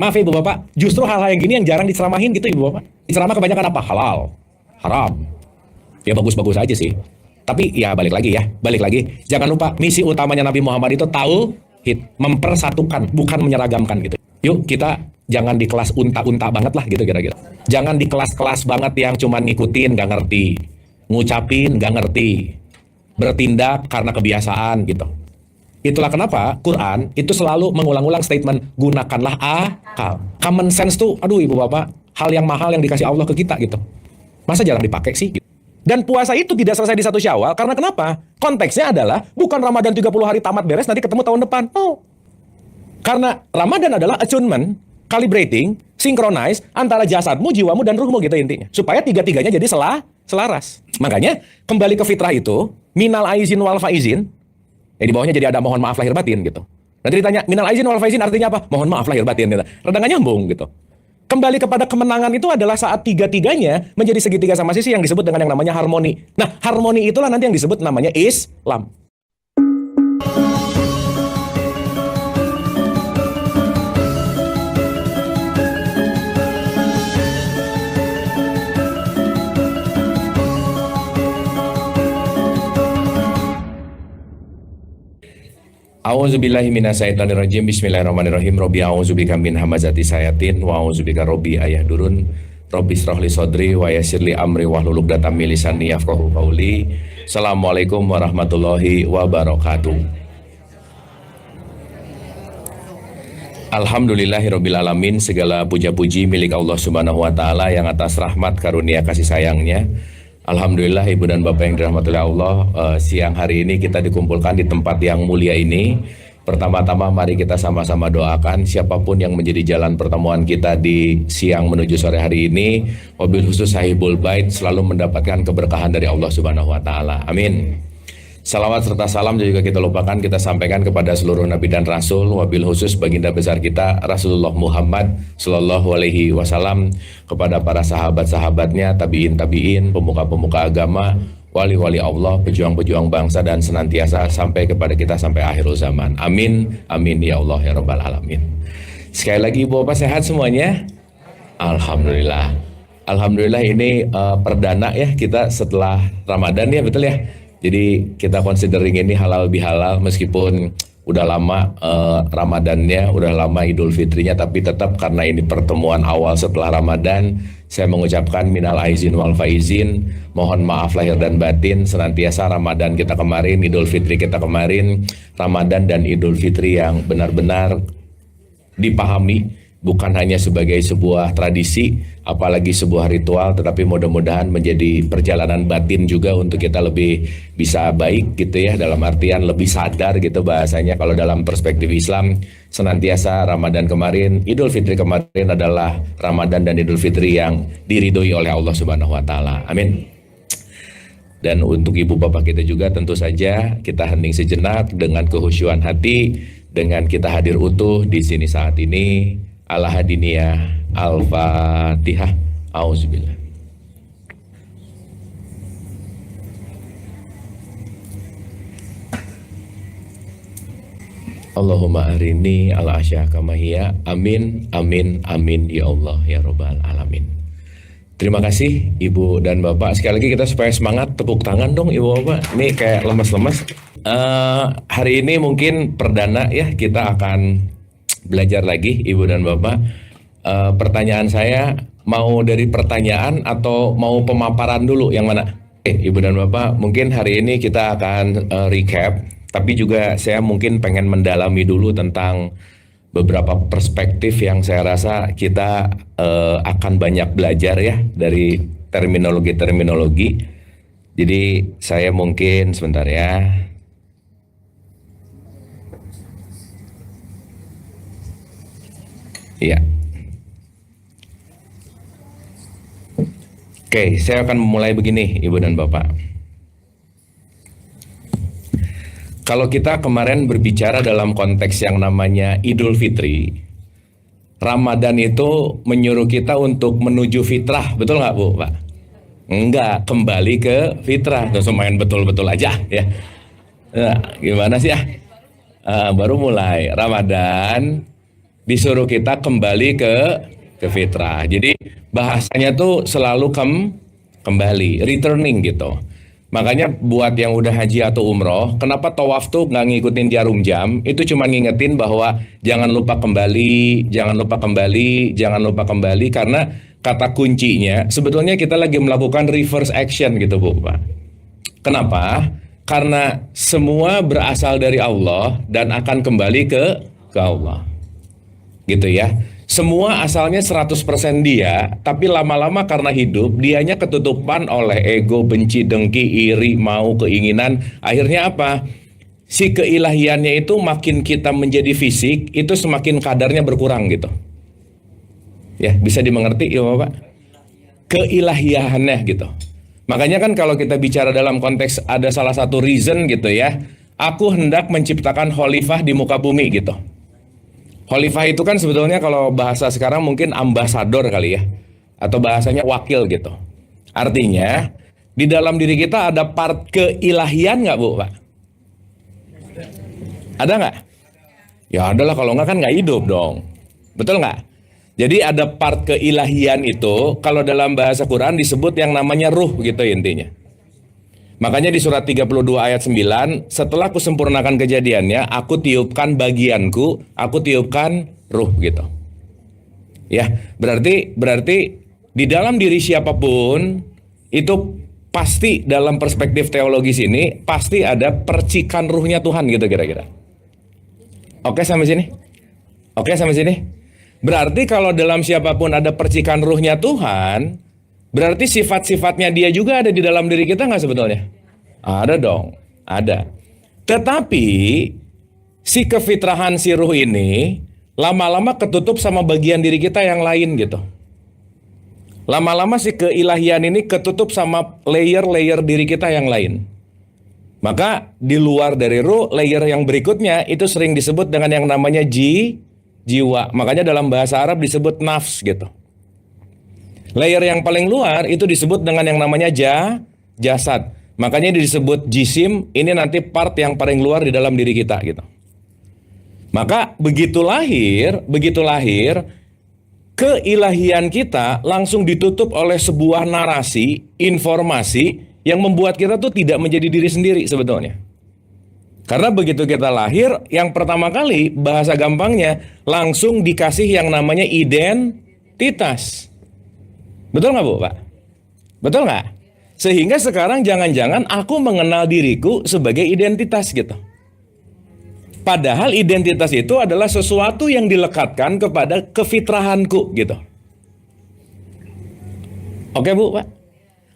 Maaf ya Ibu Bapak, justru hal-hal yang gini yang jarang diceramahin gitu Ibu Bapak. Diceramah kebanyakan apa? Halal, haram. Ya bagus-bagus aja sih. Tapi ya balik lagi. Jangan lupa misi utamanya Nabi Muhammad itu tauhid, mempersatukan, bukan menyeragamkan gitu. Yuk kita jangan di kelas unta-unta banget lah gitu kira-kira. Jangan di kelas-kelas banget yang cuma ngikutin gak ngerti, ngucapin gak ngerti, bertindak karena kebiasaan gitu. Itulah kenapa Quran itu selalu mengulang-ulang statement gunakanlah akal. Common sense tuh, aduh Ibu Bapak, hal yang mahal yang dikasih Allah ke kita gitu. Masa jarang dipakai sih? Dan puasa itu tidak selesai di 1 Syawal karena kenapa? Konteksnya adalah bukan Ramadan 30 hari tamat beres nanti ketemu tahun depan. No. Karena Ramadan adalah attunement, calibrating, synchronize antara jasadmu, jiwamu, dan ruhmu gitu intinya. Supaya tiga-tiganya jadi selaras. Makanya kembali ke fitrah itu, minal aizin wal faizin, ya di bawahnya jadi ada mohon maaf lahir batin gitu. Nanti ditanya, minal aizin wal faizin artinya apa? Mohon maaf lahir batin gitu. Rada nggak nyambung gitu. Kembali kepada kemenangan itu adalah saat tiga-tiganya menjadi segitiga sama sisi yang disebut dengan yang namanya harmoni. Nah, harmoni itulah nanti yang disebut namanya Islam. A'udzubillahi minasyaitonirrajim. Bismillahirrahmanirrahim. Robbi a'udzubika min hamazati sayatin wa a'udzubika robbi ayahdurun. Robbi shrahli sodri wa yassirli amri wahlul 'uqdatam min lisani yafqahu qauli. Assalamualaikum warahmatullahi wabarakatuh. Alhamdulillahirabbil alamin. Segala puja-puji milik Allah Subhanahu wa taala yang atas rahmat karunia kasih sayangnya. Alhamdulillah Ibu dan Bapak yang dirahmati Allah, siang hari ini kita dikumpulkan di tempat yang mulia ini. Pertama-tama mari kita sama-sama doakan siapapun yang menjadi jalan pertemuan kita di siang menuju sore hari ini, wabil khusus sahibul bait selalu mendapatkan keberkahan dari Allah Subhanahu wa taala. Amin. Salawat serta salam juga kita lupakan kita sampaikan kepada seluruh nabi dan rasul, wabil khusus baginda besar kita Rasulullah Muhammad Sallallahu Alaihi Wasallam, kepada para sahabat-sahabatnya, tabiin, pemuka-pemuka agama, wali-wali Allah, pejuang-pejuang bangsa, dan senantiasa sampai kepada kita sampai akhir zaman. Amin, amin ya Allah ya Rabbal Alamin. Sekali lagi Ibu Bapak sehat semuanya? Alhamdulillah. Alhamdulillah ini perdana ya kita setelah Ramadan ya, betul ya. Jadi kita considering ini halal bihalal meskipun udah lama Ramadannya, udah lama Idul Fitrinya, tapi tetap karena ini pertemuan awal setelah Ramadan, saya mengucapkan minal aizin wal faizin, mohon maaf lahir dan batin. Senantiasa Ramadan kita kemarin, Idul Fitri kita kemarin, Ramadan dan Idul Fitri yang benar-benar dipahami, bukan hanya sebagai sebuah tradisi, apalagi sebuah ritual, tetapi mudah-mudahan menjadi perjalanan batin juga untuk kita lebih bisa baik gitu ya, dalam artian lebih sadar gitu bahasanya. Kalau dalam perspektif Islam, senantiasa Ramadan kemarin, Idul Fitri kemarin adalah Ramadan dan Idul Fitri yang diridhoi oleh Allah Subhanahu wa taala. Amin. Dan untuk ibu bapak kita juga tentu saja kita hening sejenak dengan kehusyuan hati, dengan kita hadir utuh di sini saat ini. Al-Hadiniyah, Al-Fatihah. Auzubillah. Allahumma arini al-asyah kamahiyya. Amin, amin, amin ya Allah ya Rabbal Alamin. Terima kasih Ibu dan Bapak. Sekali lagi kita supaya semangat, tepuk tangan dong Ibu Bapak. Ini kayak lemas-lemas. Hari ini mungkin perdana ya kita akan belajar lagi Ibu dan Bapak. Pertanyaan saya, mau dari pertanyaan atau mau pemaparan dulu, yang mana? Ibu dan Bapak, mungkin hari ini kita akan recap, tapi juga saya mungkin pengen mendalami dulu tentang beberapa perspektif yang saya rasa kita akan banyak belajar ya dari terminologi-terminologi. Jadi saya mungkin sebentar ya. Iya. Oke, saya akan memulai begini, Ibu dan Bapak. Kalau kita kemarin berbicara dalam konteks yang namanya Idul Fitri, Ramadan itu menyuruh kita untuk menuju fitrah, betul nggak Bu, Pak? Enggak, kembali ke fitrah. Terus main betul-betul aja ya. Nah, gimana sih ya? Baru mulai Ramadan disuruh kita kembali ke fitrah. Jadi bahasanya tuh selalu kembali, returning gitu. Makanya buat yang udah haji atau umroh, kenapa tawaf tuh nggak ngikutin jarum jam? Itu cuma ngingetin bahwa jangan lupa kembali, jangan lupa kembali, jangan lupa kembali, karena kata kuncinya sebetulnya kita lagi melakukan reverse action gitu Bu Pak. Kenapa? Karena semua berasal dari Allah dan akan kembali ke Allah. Gitu ya. Semua asalnya 100% dia, tapi lama-lama karena hidup, dianya ketutupan oleh ego, benci, dengki, iri, mau, keinginan. Akhirnya apa? Si keilahiannya itu makin kita menjadi fisik, itu semakin kadarnya berkurang gitu. Ya, bisa dimengerti ya Bapak? Keilahiannya gitu. Makanya kan kalau kita bicara dalam konteks ada salah satu reason gitu ya, aku hendak menciptakan khalifah di muka bumi gitu. Khalifah itu kan sebetulnya kalau bahasa sekarang mungkin ambasador kali ya, atau bahasanya wakil gitu. Artinya di dalam diri kita ada part keilahian nggak Bu Pak? Ada nggak? Ya adalah, kalau nggak kan nggak hidup dong. Betul nggak? Jadi ada part keilahian itu kalau dalam bahasa Quran disebut yang namanya ruh gitu intinya. Makanya di surat 32 ayat 9, setelah aku sempurnakan kejadiannya, aku tiupkan bagianku, aku tiupkan ruh gitu. Ya, berarti di dalam diri siapapun itu pasti dalam perspektif teologis ini pasti ada percikan ruhnya Tuhan gitu kira-kira. Oke sampai sini? Oke sampai sini? Berarti kalau dalam siapapun ada percikan ruhnya Tuhan, berarti sifat-sifatnya dia juga ada di dalam diri kita nggak sebetulnya? Ada dong, ada. Tetapi si kefitrahan si ruh ini lama-lama ketutup sama bagian diri kita yang lain gitu. Lama-lama si keilahian ini ketutup sama layer-layer diri kita yang lain. Maka di luar dari ruh, layer yang berikutnya itu sering disebut dengan yang namanya jiwa. Makanya dalam bahasa Arab disebut nafs gitu. Layer yang paling luar itu disebut dengan yang namanya jasad. Makanya disebut jisim, ini nanti part yang paling luar di dalam diri kita gitu. Maka begitu lahir, keilahian kita langsung ditutup oleh sebuah narasi, informasi yang membuat kita tuh tidak menjadi diri sendiri sebetulnya. Karena begitu kita lahir, yang pertama kali bahasa gampangnya langsung dikasih yang namanya identitas. Betul nggak Bu Pak? Betul nggak? Sehingga sekarang jangan-jangan aku mengenal diriku sebagai identitas gitu. Padahal identitas itu adalah sesuatu yang dilekatkan kepada kefitrahanku gitu. Oke Bu Pak?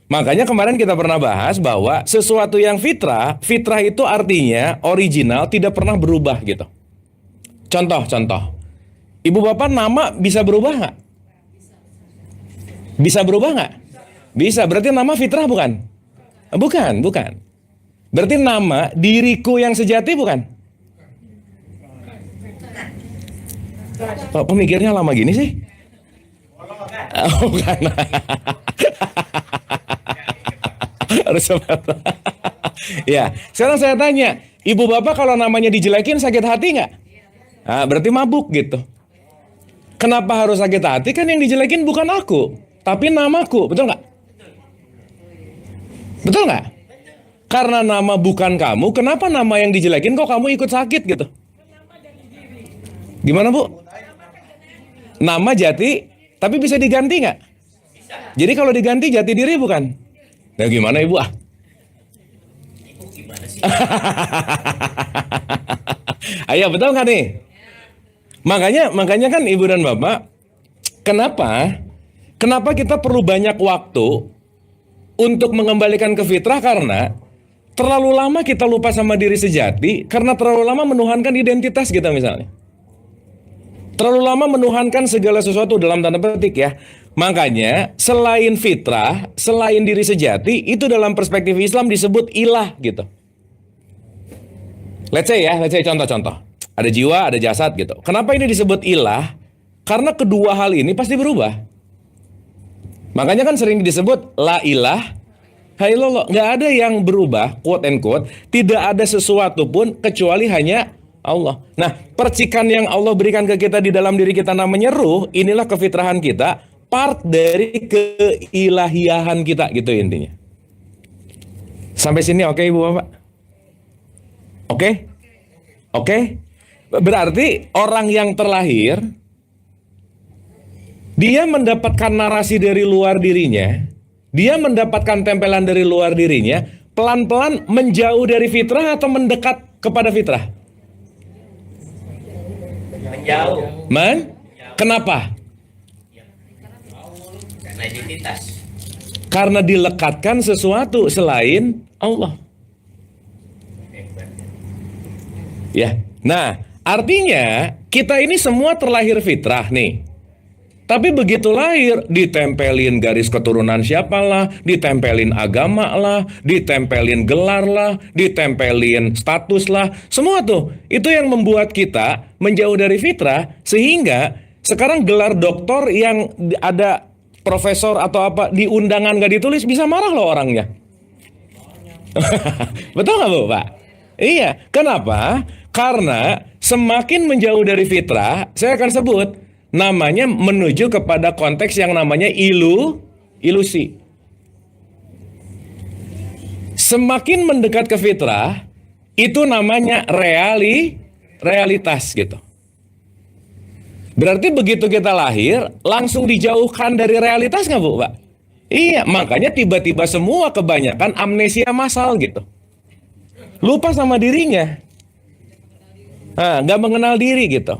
Makanya kemarin kita pernah bahas bahwa sesuatu yang fitrah itu artinya original, tidak pernah berubah gitu. Contoh. Ibu Bapak nama bisa berubah nggak? Bisa berubah nggak? Bisa, berarti nama fitrah bukan? Bukan. Berarti nama diriku yang sejati bukan? Kok pemikirnya lama gini sih? Bukan. Harus ya, sekarang saya tanya, ibu bapak kalau namanya dijelekin sakit hati nggak? Nah, berarti mabuk gitu. Kenapa harus sakit hati? Kan yang dijelekin bukan aku, tapi namaku, betul nggak? Betul nggak? Karena nama bukan kamu, kenapa nama yang dijelekin kok kamu ikut sakit gitu? Gimana Bu? Nama jati, tapi bisa diganti nggak? Jadi kalau diganti jati diri bukan? Nah gimana Ibu ah? Ayo betul nggak nih? Makanya kan Ibu dan Bapak, kenapa kita perlu banyak waktu untuk mengembalikan ke fitrah? Karena terlalu lama kita lupa sama diri sejati, karena terlalu lama menuhankan identitas kita misalnya. Terlalu lama menuhankan segala sesuatu dalam tanda petik ya. Makanya selain fitrah, selain diri sejati, itu dalam perspektif Islam disebut ilah gitu. Let's say contoh-contoh. Ada jiwa, ada jasad gitu. Kenapa ini disebut ilah? Karena kedua hal ini pasti berubah. Makanya kan sering disebut la ilah illallah. Nggak ada yang berubah, quote and quote. Tidak ada sesuatu pun kecuali hanya Allah. Nah, percikan yang Allah berikan ke kita di dalam diri kita namanya ruh, inilah kefitrahan kita, part dari keilahiyahan kita gitu intinya. Sampai sini oke Ibu Bapak? Oke? Oke? Berarti orang yang terlahir dia mendapatkan narasi dari luar dirinya, dia mendapatkan tempelan dari luar dirinya, pelan-pelan menjauh dari fitrah atau mendekat kepada fitrah? Menjauh. Kenapa? Karena identitas. Karena dilekatkan sesuatu selain Allah. Ya. Nah, artinya kita ini semua terlahir fitrah nih. Tapi begitu lahir, ditempelin garis keturunan siapalah, ditempelin agama lah, ditempelin gelar lah, ditempelin status lah, semua tuh. Itu yang membuat kita menjauh dari fitrah, sehingga sekarang gelar doktor yang ada profesor atau apa, di undangan gak ditulis, bisa marah loh orangnya. Betul gak Bu, Pak? Iya, kenapa? Karena semakin menjauh dari fitrah, saya akan sebut, namanya menuju kepada konteks yang namanya ilusi. Semakin mendekat ke fitrah, itu namanya realitas gitu. Berarti begitu kita lahir, langsung dijauhkan dari realitas nggak Bu, Pak? Iya, makanya tiba-tiba semua kebanyakan amnesia massal gitu. Lupa sama dirinya. Nggak mengenal diri gitu.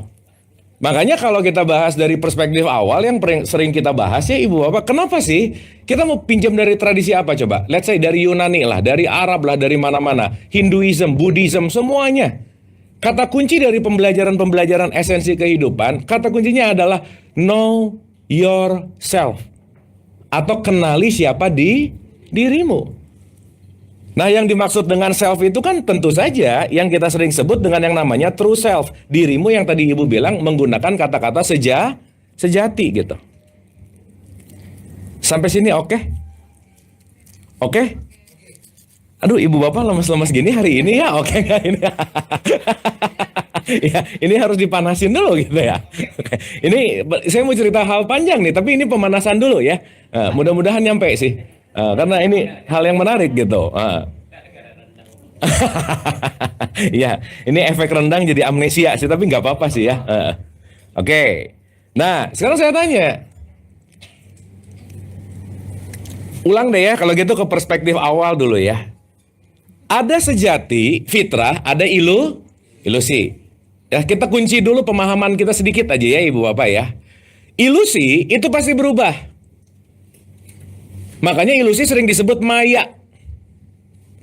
Makanya kalau kita bahas dari perspektif awal yang sering kita bahas ya Ibu Bapak, kenapa sih kita mau pinjam dari tradisi apa coba? Let's say dari Yunani lah, dari Arab lah, dari mana-mana, Hinduism, Buddhism, semuanya. Kata kunci dari pembelajaran esensi kehidupan, kata kuncinya adalah know yourself. Atau kenali siapa dirimu. Nah, yang dimaksud dengan self itu kan tentu saja yang kita sering sebut dengan yang namanya true self. Dirimu yang tadi Ibu bilang menggunakan kata-kata sejati gitu. Sampai sini oke? Oke? Aduh, Ibu Bapak lemes-lemes gini hari ini ya, oke nggak ini? Ya, ini harus dipanasin dulu gitu ya. Ini saya mau cerita hal panjang nih, tapi ini pemanasan dulu ya. Mudah-mudahan nyampe sih. Karena ini hal yang menarik gitu. Ya, ini efek rendang jadi amnesia sih, tapi nggak apa-apa sih ya. Oke. Nah, sekarang saya tanya. Ulang deh ya, kalau gitu ke perspektif awal dulu ya. Ada sejati, fitrah, ada ilusi. Ya, kita kunci dulu pemahaman kita sedikit aja ya Ibu Bapak ya. Ilusi itu pasti berubah. Makanya ilusi sering disebut maya.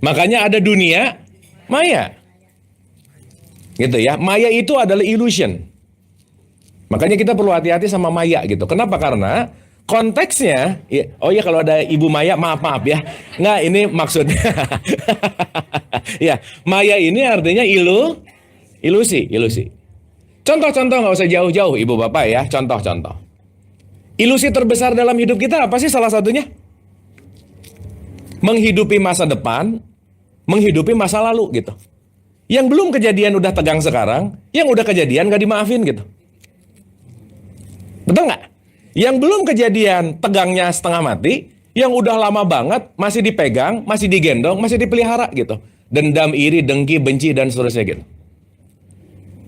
Makanya ada dunia maya. Gitu ya. Maya itu adalah illusion. Makanya kita perlu hati-hati sama maya gitu. Kenapa? Karena konteksnya, oh ya kalau ada Ibu Maya, maaf ya. Nggak, ini maksudnya. Ya, maya ini artinya ilusi. Contoh-contoh nggak usah jauh-jauh Ibu Bapak ya. Contoh-contoh. Ilusi terbesar dalam hidup kita apa sih salah satunya? Menghidupi masa depan, menghidupi masa lalu gitu. Yang belum kejadian udah tegang sekarang, yang udah kejadian gak dimaafin gitu. Betul nggak? Yang belum kejadian tegangnya setengah mati, yang udah lama banget masih dipegang, masih digendong, masih dipelihara gitu. Dendam, iri, dengki, benci dan seterusnya gitu.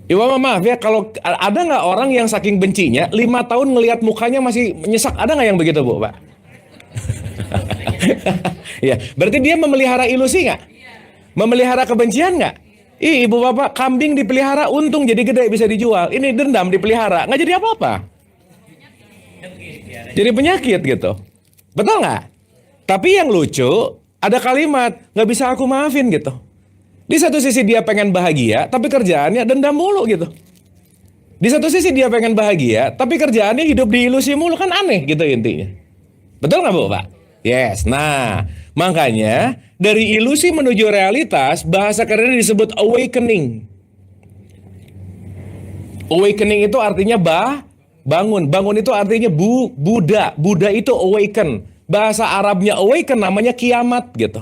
Ibu maaf ya, kalau ada nggak orang yang saking bencinya 5 tahun ngelihat mukanya masih menyesak, ada nggak yang begitu Bu, Pak? Ya, berarti dia memelihara ilusi nggak? Memelihara kebencian nggak? Ibu Bapak, kambing dipelihara untung jadi gede bisa dijual. Ini dendam dipelihara nggak jadi apa-apa. Jadi penyakit gitu. Betul nggak? Tapi yang lucu ada kalimat nggak bisa aku maafin gitu. Di satu sisi dia pengen bahagia, tapi kerjaannya dendam mulu gitu. Di satu sisi dia pengen bahagia, tapi kerjaannya hidup di ilusi mulu, kan aneh gitu intinya. Betul nggak Bu, Pak? Yes. Nah, makanya dari ilusi menuju realitas, bahasa kerennya disebut awakening. Awakening itu artinya bangun. Bangun itu artinya Buddha. Buddha itu awaken. Bahasa Arabnya awaken namanya kiamat gitu.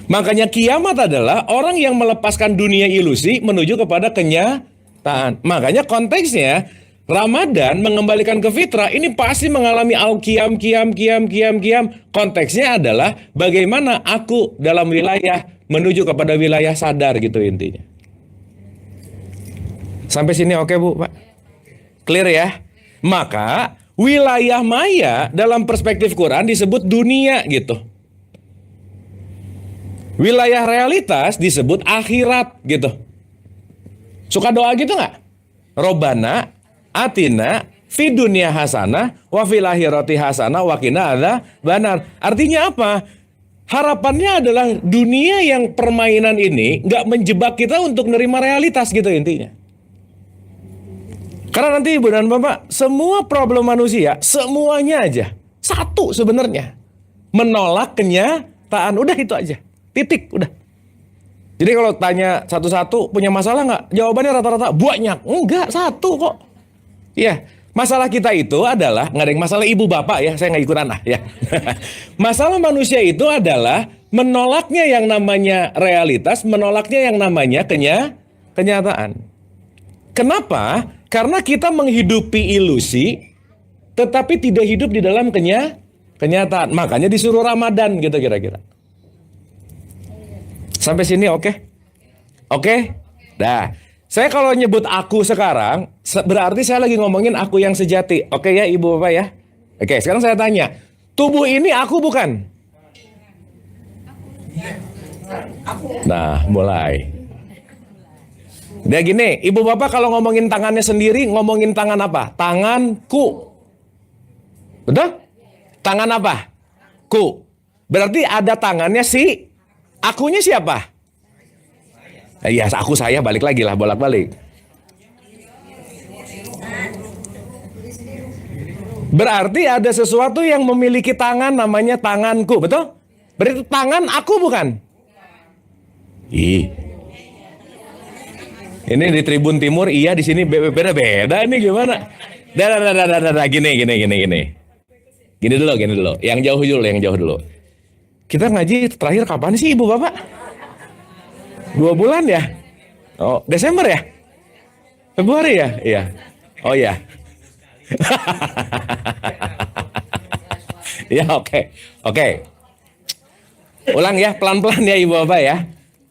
Makanya kiamat adalah orang yang melepaskan dunia ilusi menuju kepada kenyataan. Makanya konteksnya Ramadan mengembalikan ke fitrah ini pasti mengalami al-qiyam, qiyam. Konteksnya adalah bagaimana aku dalam wilayah menuju kepada wilayah sadar gitu intinya. Sampai sini oke Bu, Pak? Clear ya? Maka wilayah maya dalam perspektif Quran disebut dunia gitu. Wilayah realitas disebut akhirat gitu. Suka doa gitu nggak? Robana atina fi dunya hasanah wa fil akhirati hasanah wa qina adzabannar. Artinya apa? Harapannya adalah dunia yang permainan ini nggak menjebak kita untuk menerima realitas gitu intinya. Karena nanti Ibu dan Bapak, semua problem manusia, semuanya aja satu sebenarnya. Menolak kenyataan, udah itu aja. Titik, udah. Jadi kalau tanya satu-satu punya masalah nggak? Jawabannya rata-rata banyak. Enggak, satu kok. Iya, masalah kita itu adalah, nggak ada yang masalah ibu bapak ya, saya nggak ikutan lah ya. Masalah manusia itu adalah menolaknya yang namanya realitas, menolaknya yang namanya kenyataan. Kenapa? Karena kita menghidupi ilusi, tetapi tidak hidup di dalam kenyataan. Makanya disuruh Ramadan gitu kira-kira. Sampai sini oke? Oke? Dah. Saya kalau nyebut aku sekarang, berarti saya lagi ngomongin aku yang sejati. Oke ya Ibu Bapak ya? Oke, sekarang saya tanya. Tubuh ini aku bukan? Nah, mulai. Dia gini, Ibu Bapak kalau ngomongin tangannya sendiri, ngomongin tangan apa? Tanganku. Betul? Tangan apa? Ku. Berarti ada tangannya si, akunya siapa? Iya, aku saya balik lagi lah, bolak-balik. Berarti ada sesuatu yang memiliki tangan namanya tanganku, betul? Berarti tangan aku bukan? Ih. Ini di Tribun Timur iya, di sini beda-beda ini gimana? Gini. Gini dulu. Yang jauh dulu. Kita ngaji terakhir kapan sih Ibu Bapak? 2 bulan ya? Oh, Desember ya? Februari ya? Iya. Oh iya. Ya oke. Ulang ya, pelan-pelan ya Ibu Bapak ya.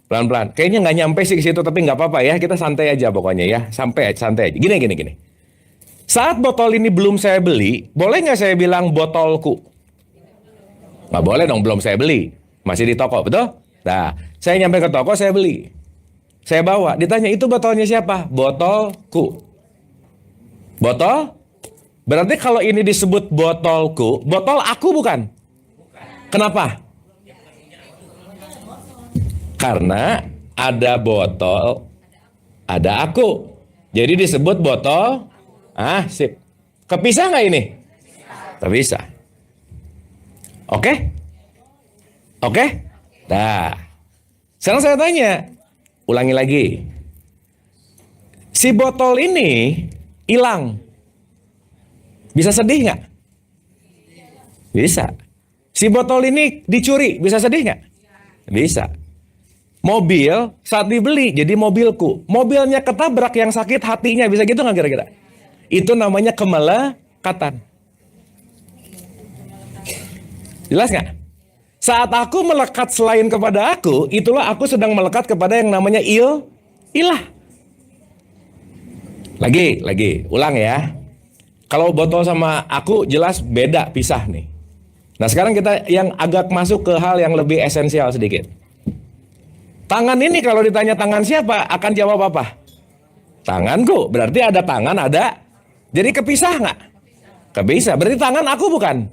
Pelan-pelan. Kayaknya nggak nyampe sih ke situ, tapi nggak apa-apa ya. Kita santai aja pokoknya ya. Santai aja. Gini. Saat botol ini belum saya beli, boleh nggak saya bilang botolku? Nggak boleh dong, belum saya beli. Masih di toko, betul? Nah, saya nyampe ke toko, saya beli. Saya bawa, ditanya, itu botolnya siapa? Botolku. Botol? Berarti kalau ini disebut botolku, botol aku bukan? Kenapa? Karena ada botol, ada aku. Jadi disebut botol. Sip. Kepisah nggak ini? Kepisah. Oke? Nah, sekarang saya tanya, ulangi lagi. Si botol ini hilang, bisa sedih nggak? Bisa. Si botol ini dicuri, bisa sedih nggak? Bisa. Mobil saat dibeli jadi mobilku, mobilnya ketabrak yang sakit hatinya, bisa gitu nggak kira-kira? Itu namanya kemelekatan. Jelas nggak? Saat aku melekat selain kepada aku, itulah aku sedang melekat kepada yang namanya ilah. Lagi, ulang ya. Kalau botol sama aku jelas beda, pisah nih. Nah sekarang kita yang agak masuk ke hal yang lebih esensial sedikit. Tangan ini kalau ditanya tangan siapa, akan jawab apa? Tanganku, berarti ada tangan, ada. Jadi kepisah nggak? Kepisah, berarti tangan aku bukan?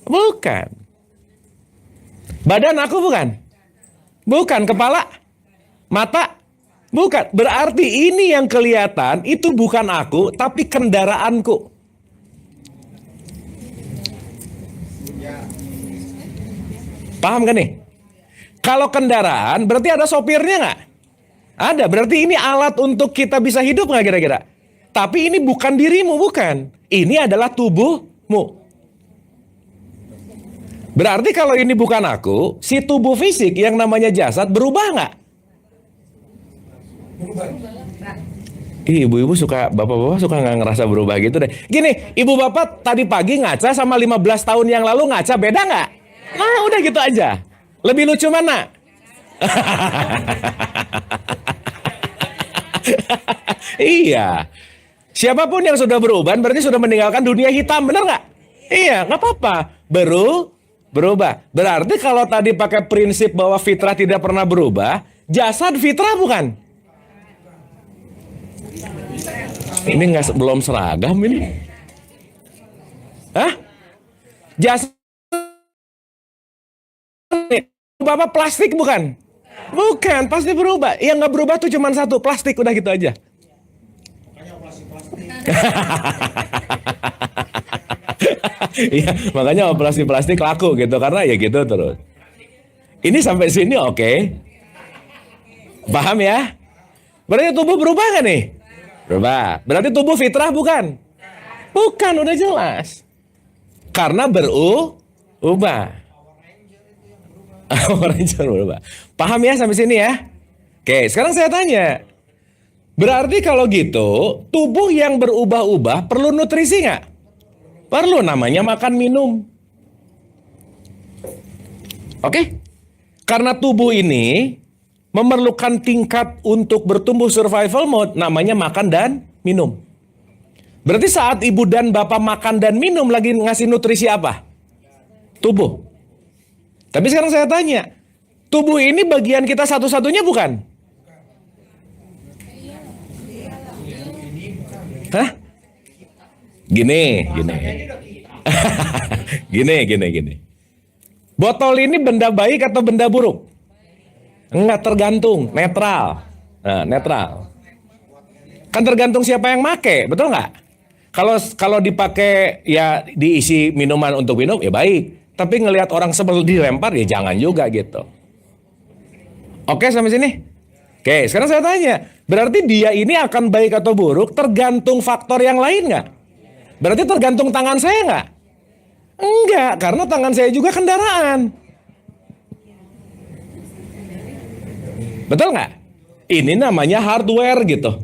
Bukan. Badan aku bukan? Bukan. Kepala? Mata? Bukan. Berarti ini yang kelihatan itu bukan aku, tapi kendaraanku. Paham kan nih? Kalau kendaraan berarti ada sopirnya nggak? Ada. Berarti ini alat untuk kita bisa hidup nggak kira-kira? Tapi ini bukan dirimu, bukan. Ini adalah tubuhmu. Berarti kalau ini bukan aku, si tubuh fisik yang namanya jasad berubah nggak? Ibu-ibu suka, bapak-bapak suka nggak ngerasa berubah gitu deh. Gini, ibu bapak tadi pagi ngaca sama 15 tahun yang lalu ngaca beda nggak? Nah, udah gitu aja. Lebih lucu mana? Iya. Siapapun yang sudah beruban berarti sudah meninggalkan dunia hitam, benar nggak? Iya, nggak apa-apa. Berubah. Berarti kalau tadi pakai prinsip bahwa fitrah tidak pernah berubah, jasad fitrah bukan? Ini belum seragam ini. Hah? Jasad Bapak plastik bukan? Bukan, pasti berubah. Yang nggak berubah tuh cuma satu, plastik, udah gitu aja. Iya, makanya operasi plastik laku gitu karena ya gitu terus. Ini sampai sini oke. Paham ya? Berarti tubuh berubah nggak nih? Berubah. Berarti tubuh fitrah bukan? Bukan, udah jelas. Karena berubah. Ranger berubah. Paham ya sampai sini ya? Oke, sekarang saya tanya. Berarti kalau gitu, tubuh yang berubah-ubah perlu nutrisi nggak? Perlu, namanya makan minum. Oke? Karena tubuh ini memerlukan tingkat untuk bertumbuh survival mode, namanya makan dan minum. Berarti saat ibu dan bapak makan dan minum lagi ngasih nutrisi apa? Tubuh. Tapi sekarang saya tanya, tubuh ini bagian kita satu-satunya bukan? Hah? Gini. Gini. Botol ini benda baik atau benda buruk? Enggak, tergantung, netral. Nah, netral. Kan tergantung siapa yang make, betul nggak? Kalau dipakai ya diisi minuman untuk minum ya baik. Tapi ngelihat orang sebel dilempar ya jangan juga gitu. Oke sampai sini? Oke, sekarang saya tanya. Berarti dia ini akan baik atau buruk tergantung faktor yang lain nggak? Berarti tergantung tangan saya nggak? Enggak, karena tangan saya juga kendaraan. Betul nggak? Ini namanya hardware gitu.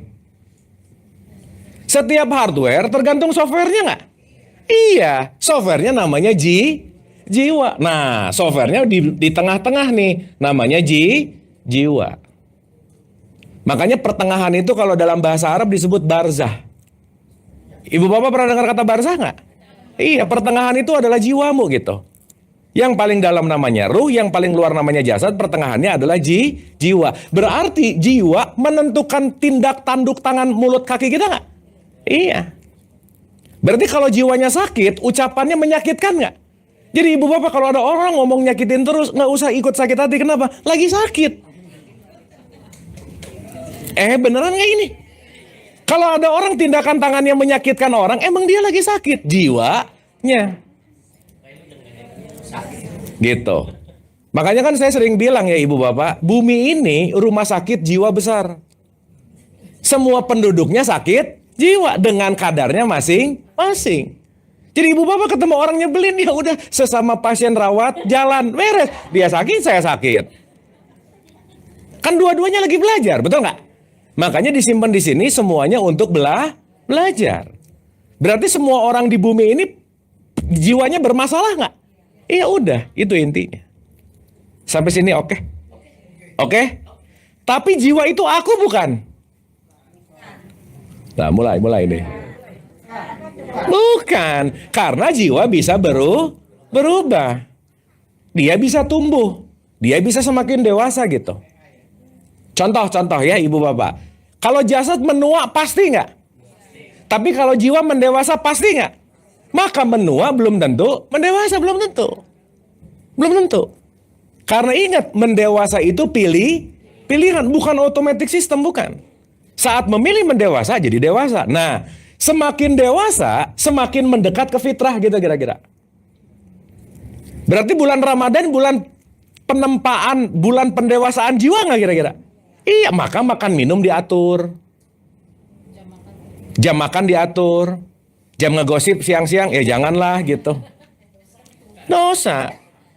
Setiap hardware tergantung softwarenya nggak? Iya, softwarenya namanya jiwa. Nah, softwarenya di tengah-tengah nih, namanya jiwa. Makanya pertengahan itu kalau dalam bahasa Arab disebut barzah. Ibu bapak pernah dengar kata barzah nggak? Iya, pertengahan itu adalah jiwamu gitu. Yang paling dalam namanya ruh, yang paling luar namanya jasad, pertengahannya adalah jiwa. Berarti jiwa menentukan tindak tanduk tangan mulut kaki kita nggak? Iya. Berarti kalau jiwanya sakit, ucapannya menyakitkan nggak? Jadi ibu bapak kalau ada orang ngomong nyakitin terus, nggak usah ikut sakit hati. Kenapa? Lagi sakit. Beneran nggak ini? Kalau ada orang tindakan tangannya menyakitkan orang, emang dia lagi sakit jiwanya. Gitu. Makanya kan saya sering bilang ya ibu bapak, bumi ini rumah sakit jiwa besar. Semua penduduknya sakit jiwa dengan kadarnya masing-masing. Jadi ibu bapak ketemu orang nyebelin, ya udah sesama pasien rawat jalan beres. Dia sakit, saya sakit. Kan dua-duanya lagi belajar, betul nggak? Makanya disimpan di sini semuanya untuk belajar. Berarti semua orang di bumi ini jiwanya bermasalah nggak? Iya udah, itu intinya. Sampai sini oke? Oke? Tapi jiwa itu aku bukan? Nah mulai nih. Bukan, karena jiwa bisa berubah. Dia bisa tumbuh. Dia bisa semakin dewasa gitu. Contoh ya ibu bapak. Kalau jasad menua pasti nggak? Tapi kalau jiwa mendewasa pasti nggak? Maka menua belum tentu, mendewasa belum tentu. Belum tentu. Karena ingat, mendewasa itu pilihan, bukan automatic system, bukan. Saat memilih mendewasa jadi dewasa. Nah, semakin dewasa, semakin mendekat ke fitrah gitu kira-kira. Berarti bulan Ramadan bulan penempaan, bulan pendewasaan jiwa nggak kira-kira? Iya, maka makan minum diatur. Jam makan diatur. Jam ngegosip siang-siang, ya janganlah gitu. Dosa.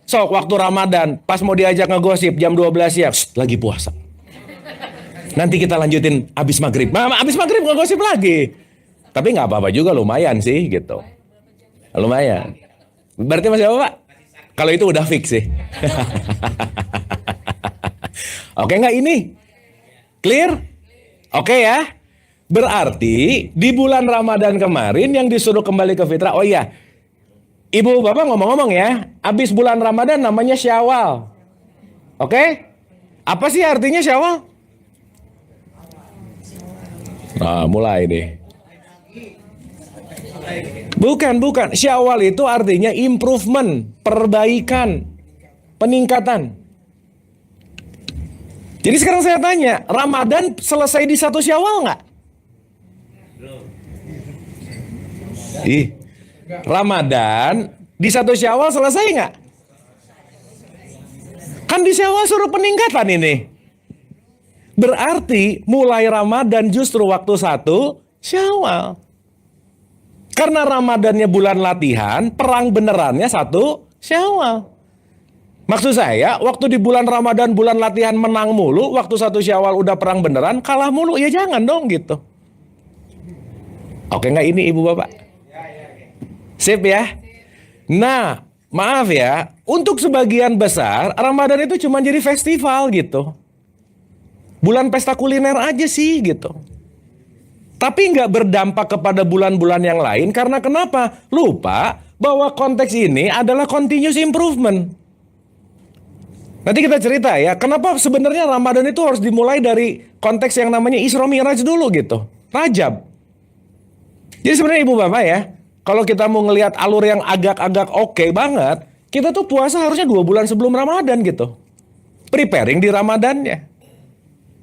Sok waktu Ramadan, pas mau diajak ngegosip jam 12 siang, lagi puasa. Nanti kita lanjutin abis maghrib. Abis maghrib ngegosip lagi. Tapi nggak apa-apa juga, lumayan sih gitu. Lumayan. Berarti masih apa, Pak? Kalau itu udah fix sih. Oke nggak ini? Clear? Oke ya? Berarti di bulan Ramadan kemarin yang disuruh kembali ke fitrah. Oh iya, Ibu Bapak ngomong-ngomong ya, habis bulan Ramadan namanya Syawal. Oke? Apa sih artinya Syawal? Nah, mulai nih. Bukan. Syawal itu artinya improvement, perbaikan, peningkatan. Jadi sekarang saya tanya, Ramadan selesai di 1 Syawal nggak? Ramadan di 1 Syawal selesai nggak? Kan di Syawal suruh peningkatan ini. Berarti mulai Ramadan justru waktu 1 Syawal. Karena Ramadannya bulan latihan, perang benerannya 1 Syawal. Maksud saya, waktu di bulan Ramadan, bulan latihan menang mulu, waktu 1 Syawal udah perang beneran, kalah mulu, ya jangan dong gitu. Oke nggak ini Ibu Bapak? Sip ya? Nah, maaf ya, untuk sebagian besar, Ramadan itu cuma jadi festival gitu. Bulan pesta kuliner aja sih gitu. Tapi nggak berdampak kepada bulan-bulan yang lain, karena kenapa? Lupa bahwa konteks ini adalah continuous improvement. Nanti kita cerita ya, kenapa sebenarnya Ramadan itu harus dimulai dari konteks yang namanya Isra Mi'raj dulu gitu. Rajab. Jadi sebenarnya Ibu Bapak ya, kalau kita mau ngelihat alur yang agak-agak oke banget, kita tuh puasa harusnya 2 bulan sebelum Ramadan gitu. Preparing di Ramadannya.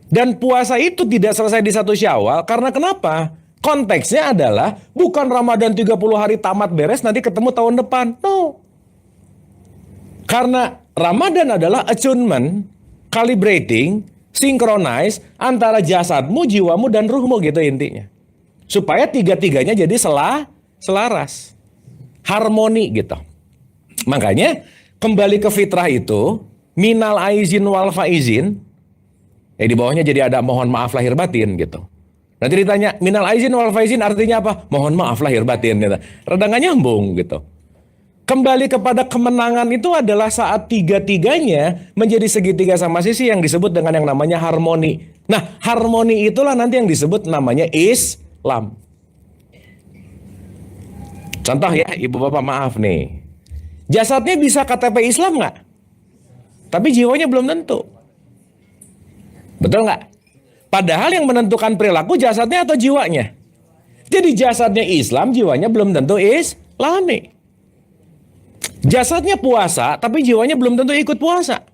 Dan puasa itu tidak selesai di 1 Syawal, karena kenapa? Konteksnya adalah bukan Ramadan 30 hari tamat beres, nanti ketemu tahun depan. No. Karena Ramadan adalah attunement, calibrating, synchronize antara jasadmu, jiwamu, dan ruhmu gitu intinya. Supaya tiga-tiganya jadi selaras. Harmoni gitu. Makanya kembali ke fitrah itu, minal aizin wal faizin, di bawahnya jadi ada mohon maaf lahir batin gitu. Nanti ditanya, minal aizin wal faizin artinya apa? Mohon maaf lahir batin gitu. Rada nggak nyambung gitu. Kembali kepada kemenangan itu adalah saat tiga-tiganya menjadi segitiga sama sisi yang disebut dengan yang namanya harmoni. Nah, harmoni itulah nanti yang disebut namanya Islam. Contoh ya, Ibu Bapak maaf nih. Jasadnya bisa KTP Islam nggak? Tapi jiwanya belum tentu. Betul nggak? Padahal yang menentukan perilaku jasadnya atau jiwanya. Jadi jasadnya Islam, jiwanya belum tentu Islami. Jasadnya puasa, tapi jiwanya belum tentu ikut puasa.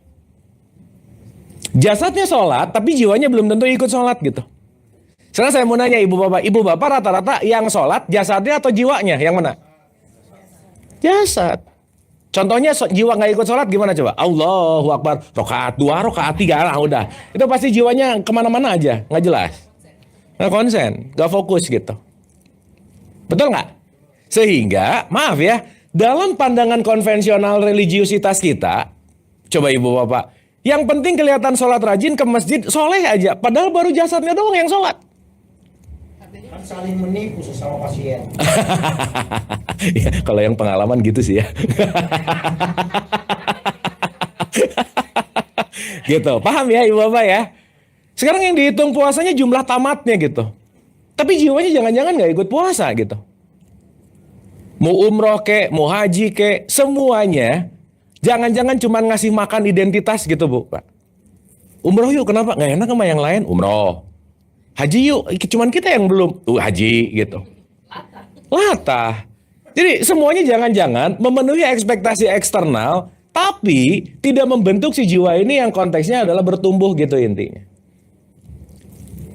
Jasadnya sholat, tapi jiwanya belum tentu ikut sholat gitu. Sekarang saya mau nanya Ibu Bapak rata-rata yang sholat jasadnya atau jiwanya? Yang mana? Jasad. Contohnya jiwa nggak ikut sholat gimana coba? Allahu Akbar, rokaat 2, rokaat 3, lah udah. Itu pasti jiwanya kemana-mana aja, nggak jelas. Nggak konsen, nggak fokus gitu. Betul nggak? Sehingga, maaf ya, dalam pandangan konvensional religiusitas kita, coba Ibu Bapak, yang penting kelihatan sholat rajin ke masjid, soleh aja. Padahal baru jasadnya doang yang sholat. Kan saling menipu sesama pasien. Ya, kalau yang pengalaman gitu sih ya. Gitu, paham ya Ibu Bapak ya? Sekarang yang dihitung puasanya jumlah tamatnya gitu. Tapi jiwanya jangan-jangan nggak ikut puasa gitu. Mau umroh kek, mau haji kek, semuanya jangan-jangan cuma ngasih makan identitas gitu Bu, Pak. Umroh yuk, kenapa? Nggak enak sama yang lain? Umroh. Haji yuk, cuman kita yang belum. Haji gitu. Latah. Jadi semuanya jangan-jangan memenuhi ekspektasi eksternal, tapi tidak membentuk si jiwa ini yang konteksnya adalah bertumbuh gitu intinya.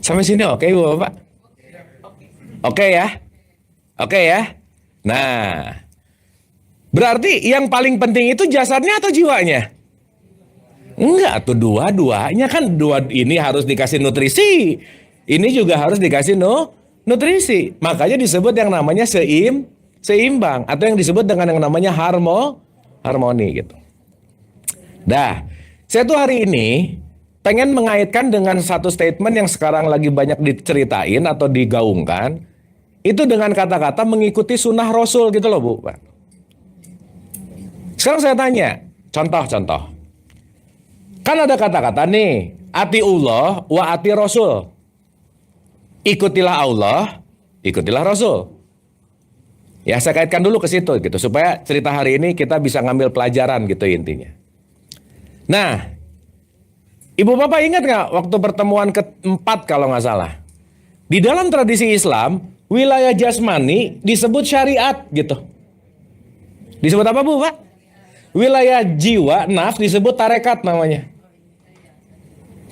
Sampai sini oke Bu Bapak? Oke ya? Oke ya? Nah, berarti yang paling penting itu jasadnya atau jiwanya? Enggak, tuh dua-duanya kan ini harus dikasih nutrisi. Ini juga harus dikasih nutrisi. Makanya disebut yang namanya seimbang atau yang disebut dengan yang namanya harmoni gitu. Dah, saya tuh hari ini pengen mengaitkan dengan satu statement yang sekarang lagi banyak diceritain atau digaungkan, itu dengan kata-kata mengikuti sunnah Rasul gitu loh Bu. Pak. Sekarang saya tanya, contoh-contoh. Kan ada kata-kata nih, atiullah wa ati Rasul. Ikutilah Allah, ikutilah Rasul. Ya saya kaitkan dulu ke situ gitu, supaya cerita hari ini kita bisa ngambil pelajaran gitu intinya. Nah, Ibu Bapak ingat nggak waktu pertemuan keempat kalau nggak salah? Di dalam tradisi Islam, wilayah jasmani disebut syariat gitu. Disebut apa Bu Pak? Wilayah jiwa, nafs disebut tarekat namanya.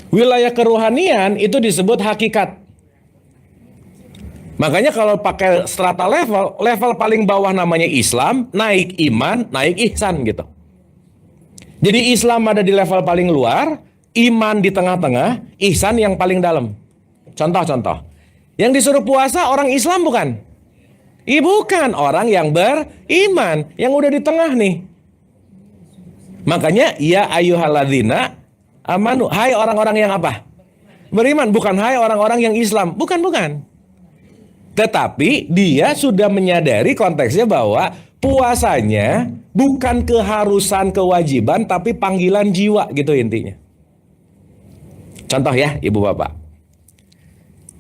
Wilayah kerohanian itu disebut hakikat. Makanya kalau pakai strata level paling bawah namanya Islam, naik iman, naik ihsan gitu. Jadi Islam ada di level paling luar, iman di tengah-tengah, ihsan yang paling dalam. Contoh-contoh. Yang disuruh puasa orang Islam bukan? Bukan, orang yang beriman, yang udah di tengah nih. Makanya ya ayyuhalladzina amanu, hai orang-orang yang apa? Beriman, bukan hai orang-orang yang Islam. Bukan. Tetapi dia sudah menyadari konteksnya bahwa puasanya bukan keharusan kewajiban tapi panggilan jiwa gitu intinya. Contoh ya Ibu Bapak.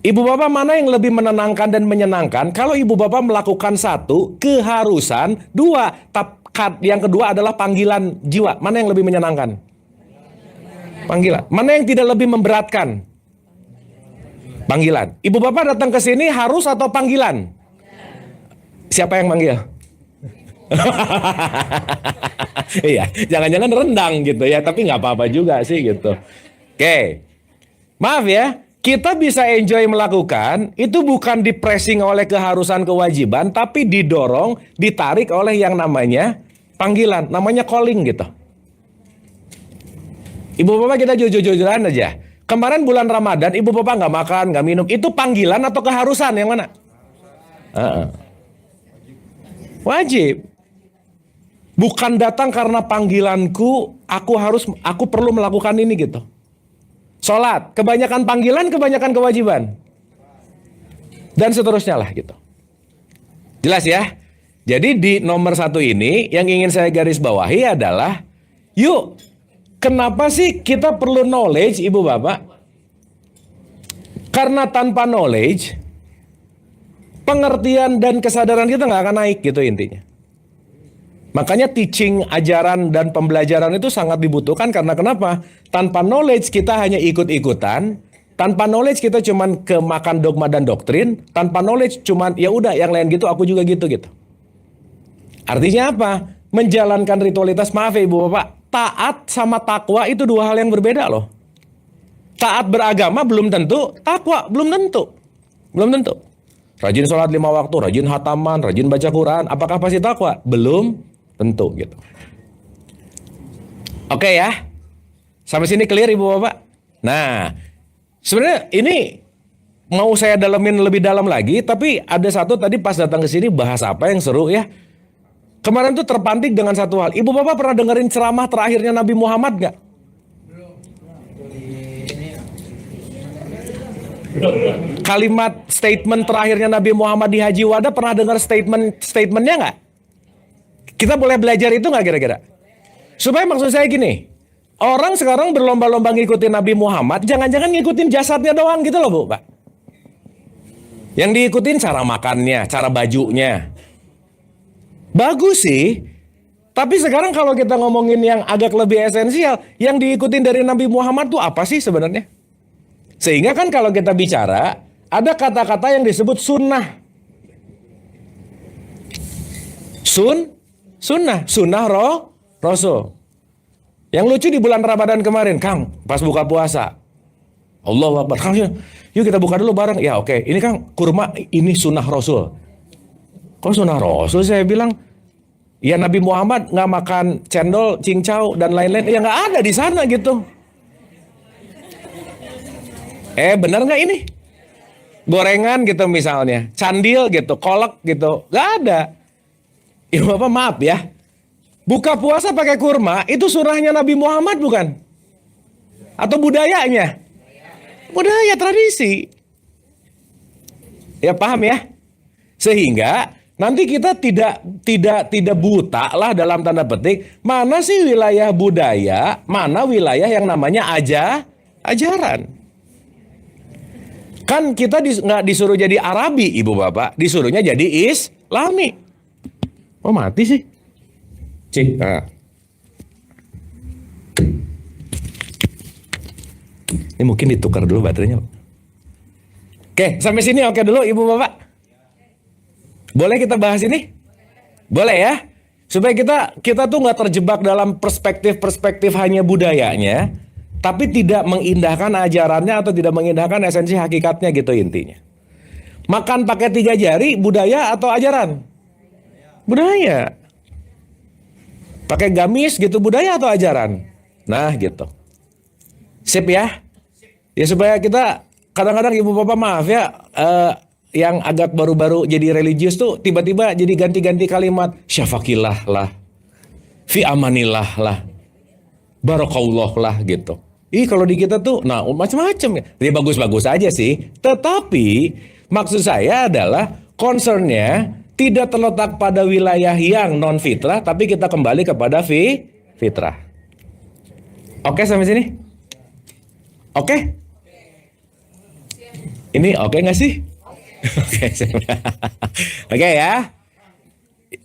Ibu Bapak mana yang lebih menenangkan dan menyenangkan kalau Ibu Bapak melakukan satu keharusan, dua yang kedua adalah panggilan jiwa. Mana yang lebih menyenangkan? Panggilan. Mana yang tidak lebih memberatkan? Panggilan. Ibu Bapak datang ke sini harus atau panggilan? Siapa yang manggil? Iya, jangan-jangan rendang gitu ya, tapi nggak apa-apa juga sih gitu. Oke, maaf ya, kita bisa enjoy melakukan itu bukan di-pressing oleh keharusan kewajiban, tapi didorong, ditarik oleh yang namanya panggilan, namanya calling gitu. Ibu Bapak kita jujur-jujuran aja. Kemarin bulan Ramadan, Ibu Bapak nggak makan, nggak minum, itu panggilan atau keharusan yang mana? Wajib. Bukan datang karena panggilanku, aku perlu melakukan ini gitu. Sholat, kebanyakan panggilan, kebanyakan kewajiban. Dan seterusnya lah gitu. Jelas ya? Jadi di nomor 1 ini, yang ingin saya garis bawahi adalah, yuk, kenapa sih kita perlu knowledge Ibu Bapak? Karena tanpa knowledge, pengertian dan kesadaran kita nggak akan naik gitu intinya. Makanya teaching, ajaran, dan pembelajaran itu sangat dibutuhkan karena kenapa? Tanpa knowledge kita hanya ikut-ikutan, tanpa knowledge kita cuman kemakan dogma dan doktrin, tanpa knowledge cuman ya udah yang lain gitu aku juga gitu. Artinya apa? Menjalankan ritualitas, maaf ya Ibu Bapak, taat sama takwa itu dua hal yang berbeda loh. Taat beragama belum tentu, takwa belum tentu. Belum tentu. Rajin sholat 5 waktu, rajin hataman, rajin baca Quran, apakah pasti takwa? Belum tentu gitu. Oke ya. Sampai sini clear Ibu Bapak? Nah, sebenarnya ini mau saya dalemin lebih dalam lagi, tapi ada satu tadi pas datang ke sini bahas apa yang seru ya. Kemarin tuh terpantik dengan satu hal. Ibu Bapak pernah dengerin ceramah terakhirnya Nabi Muhammad gak? Kalimat statement terakhirnya Nabi Muhammad di Haji Wada, pernah dengar statementnya nggak? Kita boleh belajar itu nggak kira-kira? Supaya maksud saya gini, orang sekarang berlomba-lomba ngikutin Nabi Muhammad, jangan-jangan ngikutin jasadnya doang gitu loh Bu, Pak. Yang diikutin cara makannya, cara bajunya. Bagus sih, tapi sekarang kalau kita ngomongin yang agak lebih esensial, yang diikutin dari Nabi Muhammad tuh apa sih sebenarnya? Sehingga kan kalau kita bicara, ada kata-kata yang disebut sunnah. Sunnah Rasul. Yang lucu di bulan Ramadan kemarin, Kang, pas buka puasa. Allahu Akbar. Kang, yuk kita buka dulu bareng. Ya oke, ini Kang, kurma, ini sunnah Rasul. Kok sunnah Rasul? Saya bilang, ya Nabi Muhammad nggak makan cendol, cincau, dan lain-lain. Ya nggak ada di sana gitu. Benar nggak ini? Gorengan gitu misalnya, candil gitu, kolak gitu, nggak ada. Ya Bapak maaf ya, Buka puasa pakai kurma itu sunnahnya Nabi Muhammad bukan? Atau budayanya? Budaya, tradisi. Ya paham ya? Sehingga nanti kita tidak buta lah dalam tanda petik. Mana sih wilayah budaya, mana wilayah yang namanya ajaran. Kan kita nggak disuruh jadi Arabi, ibu bapak, disuruhnya jadi Islami. Oh mati sih. Cik. Nah. Ini mungkin ditukar dulu baterainya. Oke, sampai sini oke dulu ibu bapak. Boleh kita bahas ini? Boleh ya? Supaya kita tuh nggak terjebak dalam perspektif hanya budayanya, tapi tidak mengindahkan ajarannya atau tidak mengindahkan esensi hakikatnya gitu intinya. Makan pakai 3 jari budaya atau ajaran? Budaya. Pakai gamis gitu budaya atau ajaran? Nah gitu. Sip ya. Ya supaya kita kadang-kadang ibu bapak maaf ya, yang agak baru-baru jadi religius tuh tiba-tiba jadi ganti-ganti kalimat syafakillah lah, fi amanillah lah, barakallah lah gitu. Kalau di kita tuh nah macam-macam ya. Dia bagus-bagus aja sih. Tetapi maksud saya adalah concernnya tidak terletak pada wilayah yang non fitrah, tapi kita kembali kepada fitrah. Oke sampai sini? Oke? Ini oke nggak sih? Oke, oke ya.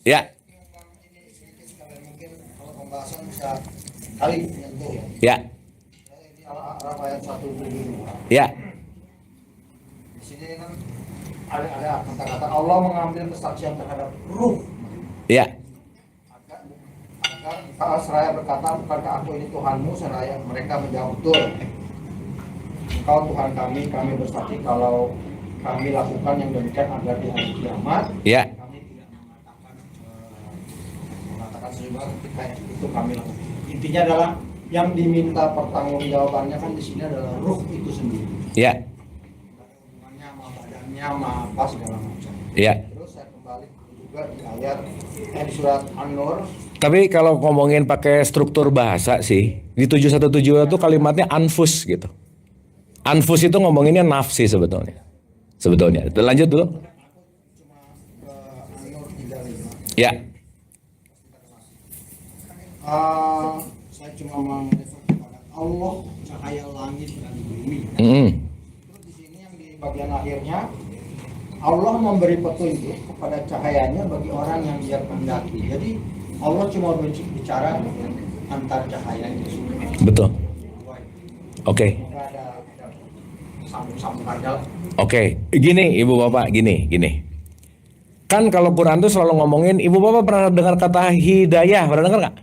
Ya. Mungkin kalau pembahasan bisa kali menyentuh ya. Ya. Ini Al-A'raf ayat 172. Ya. Di sini kan ada kata-kata Allah mengambil kesaksian terhadap ruh. Ya. Agar seraya berkata, bukankah aku ini Tuhanmu? Seraya mereka menjawab betul. Engkau Tuhan kami bersaksi kalau kami lakukan yang demikian agar di hari kiamat Ya. kami tidak mengatakan sejumlah ketika itu kami lakukan. Intinya adalah yang diminta pertanggungjawabannya kan di sini adalah ruh itu sendiri. Ya. Hubungannya sama badannya, sama apa segala macam. Ya. Terus saya kembali juga di ayat di surat An-Nur. Tapi kalau ngomongin pakai struktur bahasa sih, di 717 itu kalimatnya anfus gitu. Anfus itu ngomonginnya nafsi sebetulnya. Lanjut dulu. An-Nur 35. Ya. Saya cuma merefer kepada Allah, cahaya langit dan bumi. Terus di sini yang di bagian akhirnya Allah memberi petunjuk kepada cahayanya bagi orang yang dia kehendaki. Jadi Allah cuma bicara antar cahaya itu. Betul. Oke. Nggak ada sambung-sambung aja lah. Oke, gini ibu bapak, gini. Kan kalau Quran tuh selalu ngomongin, ibu bapak pernah dengar kata hidayah, pernah dengar nggak?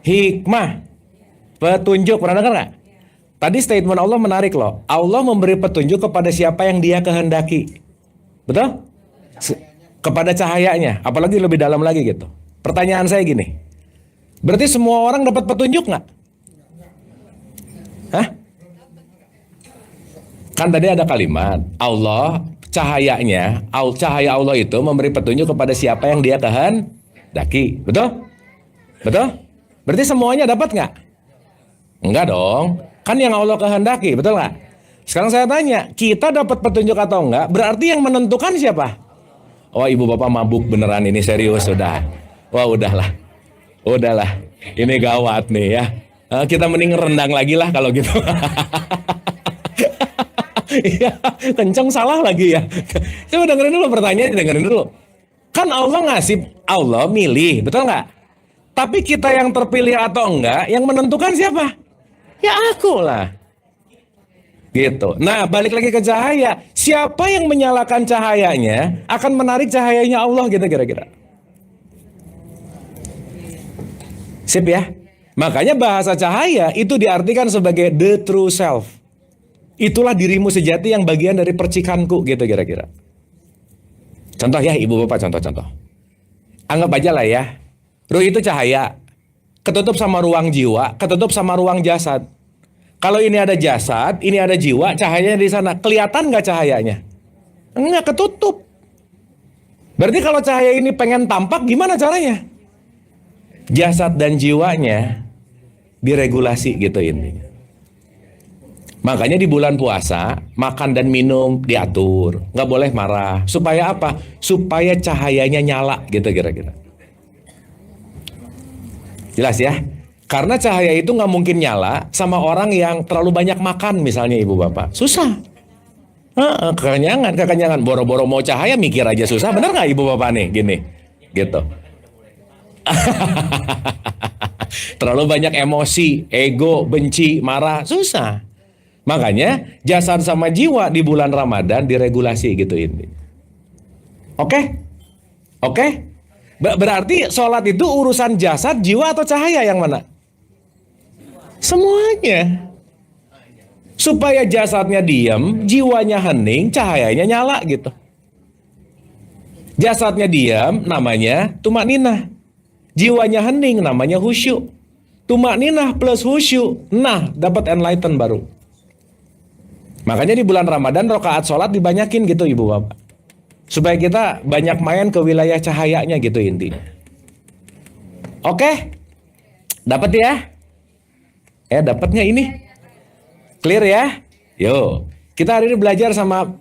Hikmah, petunjuk, pernah dengar nggak? Tadi statement Allah menarik loh. Allah memberi petunjuk kepada siapa yang Dia kehendaki, betul? Kepada cahayanya, apalagi lebih dalam lagi gitu. Pertanyaan saya gini, berarti semua orang dapat petunjuk nggak? Hah? Kan tadi ada kalimat Allah cahayanya, cahaya Allah itu memberi petunjuk kepada siapa yang Dia kehendaki, betul? Betul? Berarti semuanya dapat nggak? Enggak dong, kan yang Allah kehendaki, betul nggak? Sekarang saya tanya, kita dapat petunjuk atau enggak? Berarti yang menentukan siapa? Oh ibu bapak mabuk beneran ini, serius sudah. Wah udahlah, ini gawat nih ya. Kita mending rendang lagi lah kalau gitu. Iya, kenceng salah lagi ya. Coba dengerin dulu pertanyaan, dengerin dulu. Kan Allah Allah milih, betul nggak? Tapi kita yang terpilih atau enggak, yang menentukan siapa? Ya aku lah. Gitu. Nah, balik lagi ke cahaya. Siapa yang menyalakan cahayanya akan menarik cahayanya Allah gitu kira-kira. Sip ya? Makanya bahasa cahaya itu diartikan sebagai the true self. Itulah dirimu sejati yang bagian dari percikanku gitu kira-kira. Contoh ya ibu bapak, contoh. Anggap aja lah ya, ruh itu cahaya, ketutup sama ruang jiwa, ketutup sama ruang jasad. Kalau ini ada jasad, ini ada jiwa, cahayanya di sana, kelihatan nggak cahayanya? Enggak, ketutup. Berarti kalau cahaya ini pengen tampak, gimana caranya? jasad dan jiwanya diregulasi gitu intinya. Makanya di bulan puasa makan dan minum diatur, nggak boleh marah. Supaya apa? Supaya cahayanya nyala gitu kira-kira. Jelas ya? Karena cahaya itu nggak mungkin nyala sama orang yang terlalu banyak makan misalnya ibu bapak. Susah. Kekenyangan. Boro-boro mau cahaya mikir aja susah. Bener nggak ibu bapak nih? Gini, gitu. Terlalu banyak emosi, ego, benci, marah, susah. Makanya jasad sama jiwa di bulan Ramadan diregulasi gitu ini. Oke? Oke? Berarti sholat itu urusan jasad, jiwa atau cahaya yang mana? Semuanya. Supaya jasadnya diam, jiwanya hening, cahayanya nyala gitu. Jasadnya diam namanya tumakninah. Jiwanya hening namanya khusyuk. Tumakninah plus khusyuk, nah dapat enlighten baru. Makanya di bulan Ramadan rakaat sholat dibanyakin gitu ibu bapak. Supaya kita banyak main ke wilayah cahayanya gitu intinya. Oke? Dapat ya? Dapatnya ini. Clear ya? Yo. Kita hari ini belajar sama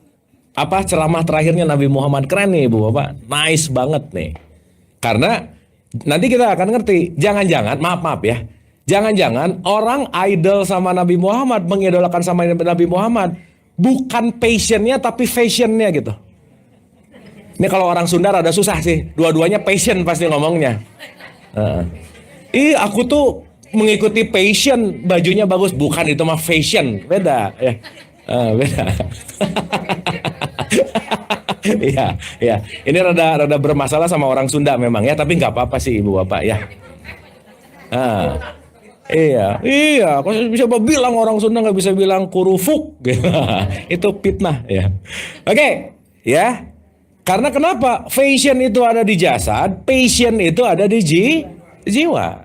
ceramah terakhirnya Nabi Muhammad. Keren nih ibu bapak. Nice banget nih. Karena nanti kita akan ngerti. Jangan-jangan, maaf ya. Jangan-jangan orang idol sama Nabi Muhammad, mengidolakan sama Nabi Muhammad, bukan passionnya tapi fashionnya gitu. Ini kalau orang Sunda rada susah sih, dua-duanya passion pasti ngomongnya. Aku tuh mengikuti passion, bajunya bagus, bukan itu mah fashion, beda ya. Beda. Iya. Ini rada bermasalah sama orang Sunda memang ya, tapi nggak apa-apa sih ibu bapak ya. Iya, kok bisa bilang orang Sunda nggak bisa bilang kurufuk, itu fitnah ya. Oke, ya. Karena kenapa? Fashion itu ada di jasad, passion itu ada di jiwa.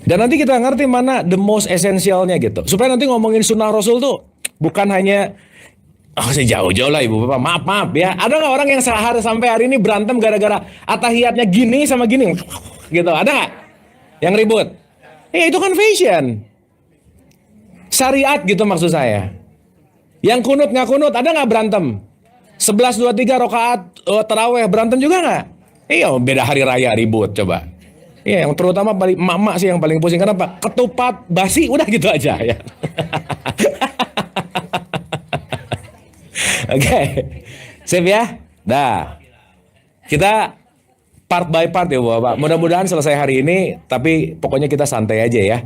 Dan nanti kita ngerti mana the most essentialnya gitu. Supaya nanti ngomongin sunnah Rasul tuh bukan hanya sejauh-jauh lah ibu bapak, maaf ya. Ada nggak orang yang sehari sampai hari ini berantem gara-gara atahiyatnya gini sama gini, gitu? Ada nggak? Yang ribut. Itu kan fashion. Syariat gitu maksud saya. Yang kunut nggak kunut, ada nggak berantem? 11, 2, 3 rakaat taraweh berantem juga nggak? Beda hari raya ribut coba. Yang terutama paling emak-emak sih yang paling pusing. Kenapa? Ketupat basi udah gitu aja ya. Oke. Sip ya? Dah. Kita part by part ya Bapak. Mudah-mudahan selesai hari ini, tapi pokoknya kita santai aja ya.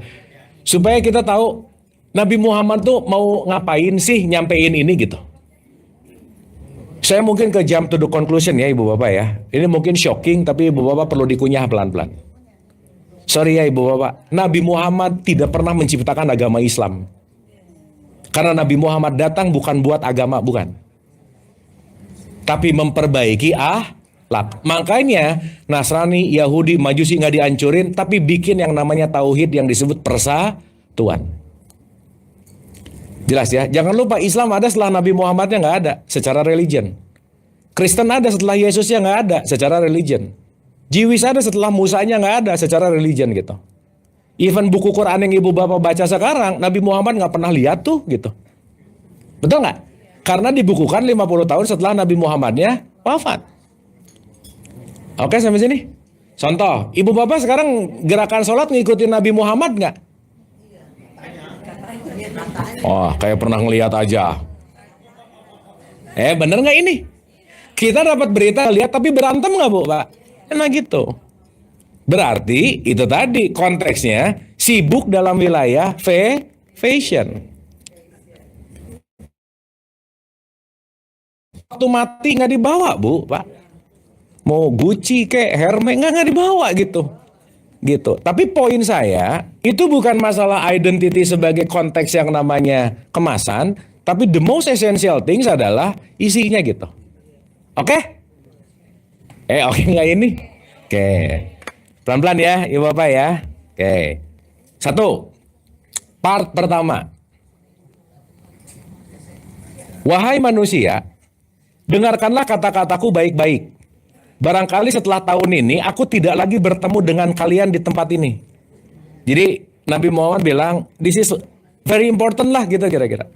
Supaya kita tahu Nabi Muhammad tuh mau ngapain sih nyampein ini gitu. Saya mungkin ke jump to the conclusion ya Ibu Bapak ya. Ini mungkin shocking tapi Ibu Bapak perlu dikunyah pelan-pelan. Sorry ya Ibu Bapak, Nabi Muhammad tidak pernah menciptakan agama Islam. Karena Nabi Muhammad datang bukan buat agama, bukan. Tapi memperbaiki makanya Nasrani, Yahudi, Majusi nggak dihancurin, tapi bikin yang namanya tauhid yang disebut persatuan. Jelas ya. Jangan lupa Islam ada setelah Nabi Muhammadnya nggak ada secara religion. Kristen ada setelah Yesusnya nggak ada secara religion. Jewish ada setelah Musanya nggak ada secara religion gitu. Even buku Quran yang ibu bapak baca sekarang Nabi Muhammad nggak pernah lihat tuh gitu. Betul nggak? Karena dibukukan 50 tahun setelah Nabi Muhammadnya wafat. Oke sampai sini. Contoh, ibu bapak sekarang gerakan sholat ngikutin Nabi Muhammad nggak? Kayak pernah ngelihat aja. Bener nggak ini? Kita dapat berita lihat tapi berantem nggak bu pak? Nah gitu. Berarti itu tadi konteksnya sibuk dalam wilayah fashion. Waktu mati nggak dibawa bu pak. Mau Gucci kayak Hermes nggak dibawa gitu. Tapi poin saya itu bukan masalah identity sebagai konteks yang namanya kemasan, tapi the most essential things adalah isinya gitu. Oke? Oke nggak ini? Oke. Pelan-pelan ya, ibu bapak ya. Oke. 1. Part pertama. Wahai manusia, dengarkanlah kata-kataku baik-baik. barangkali setelah tahun ini aku tidak lagi bertemu dengan kalian di tempat ini. Jadi Nabi Muhammad bilang, this is very important lah gitu kira-kira.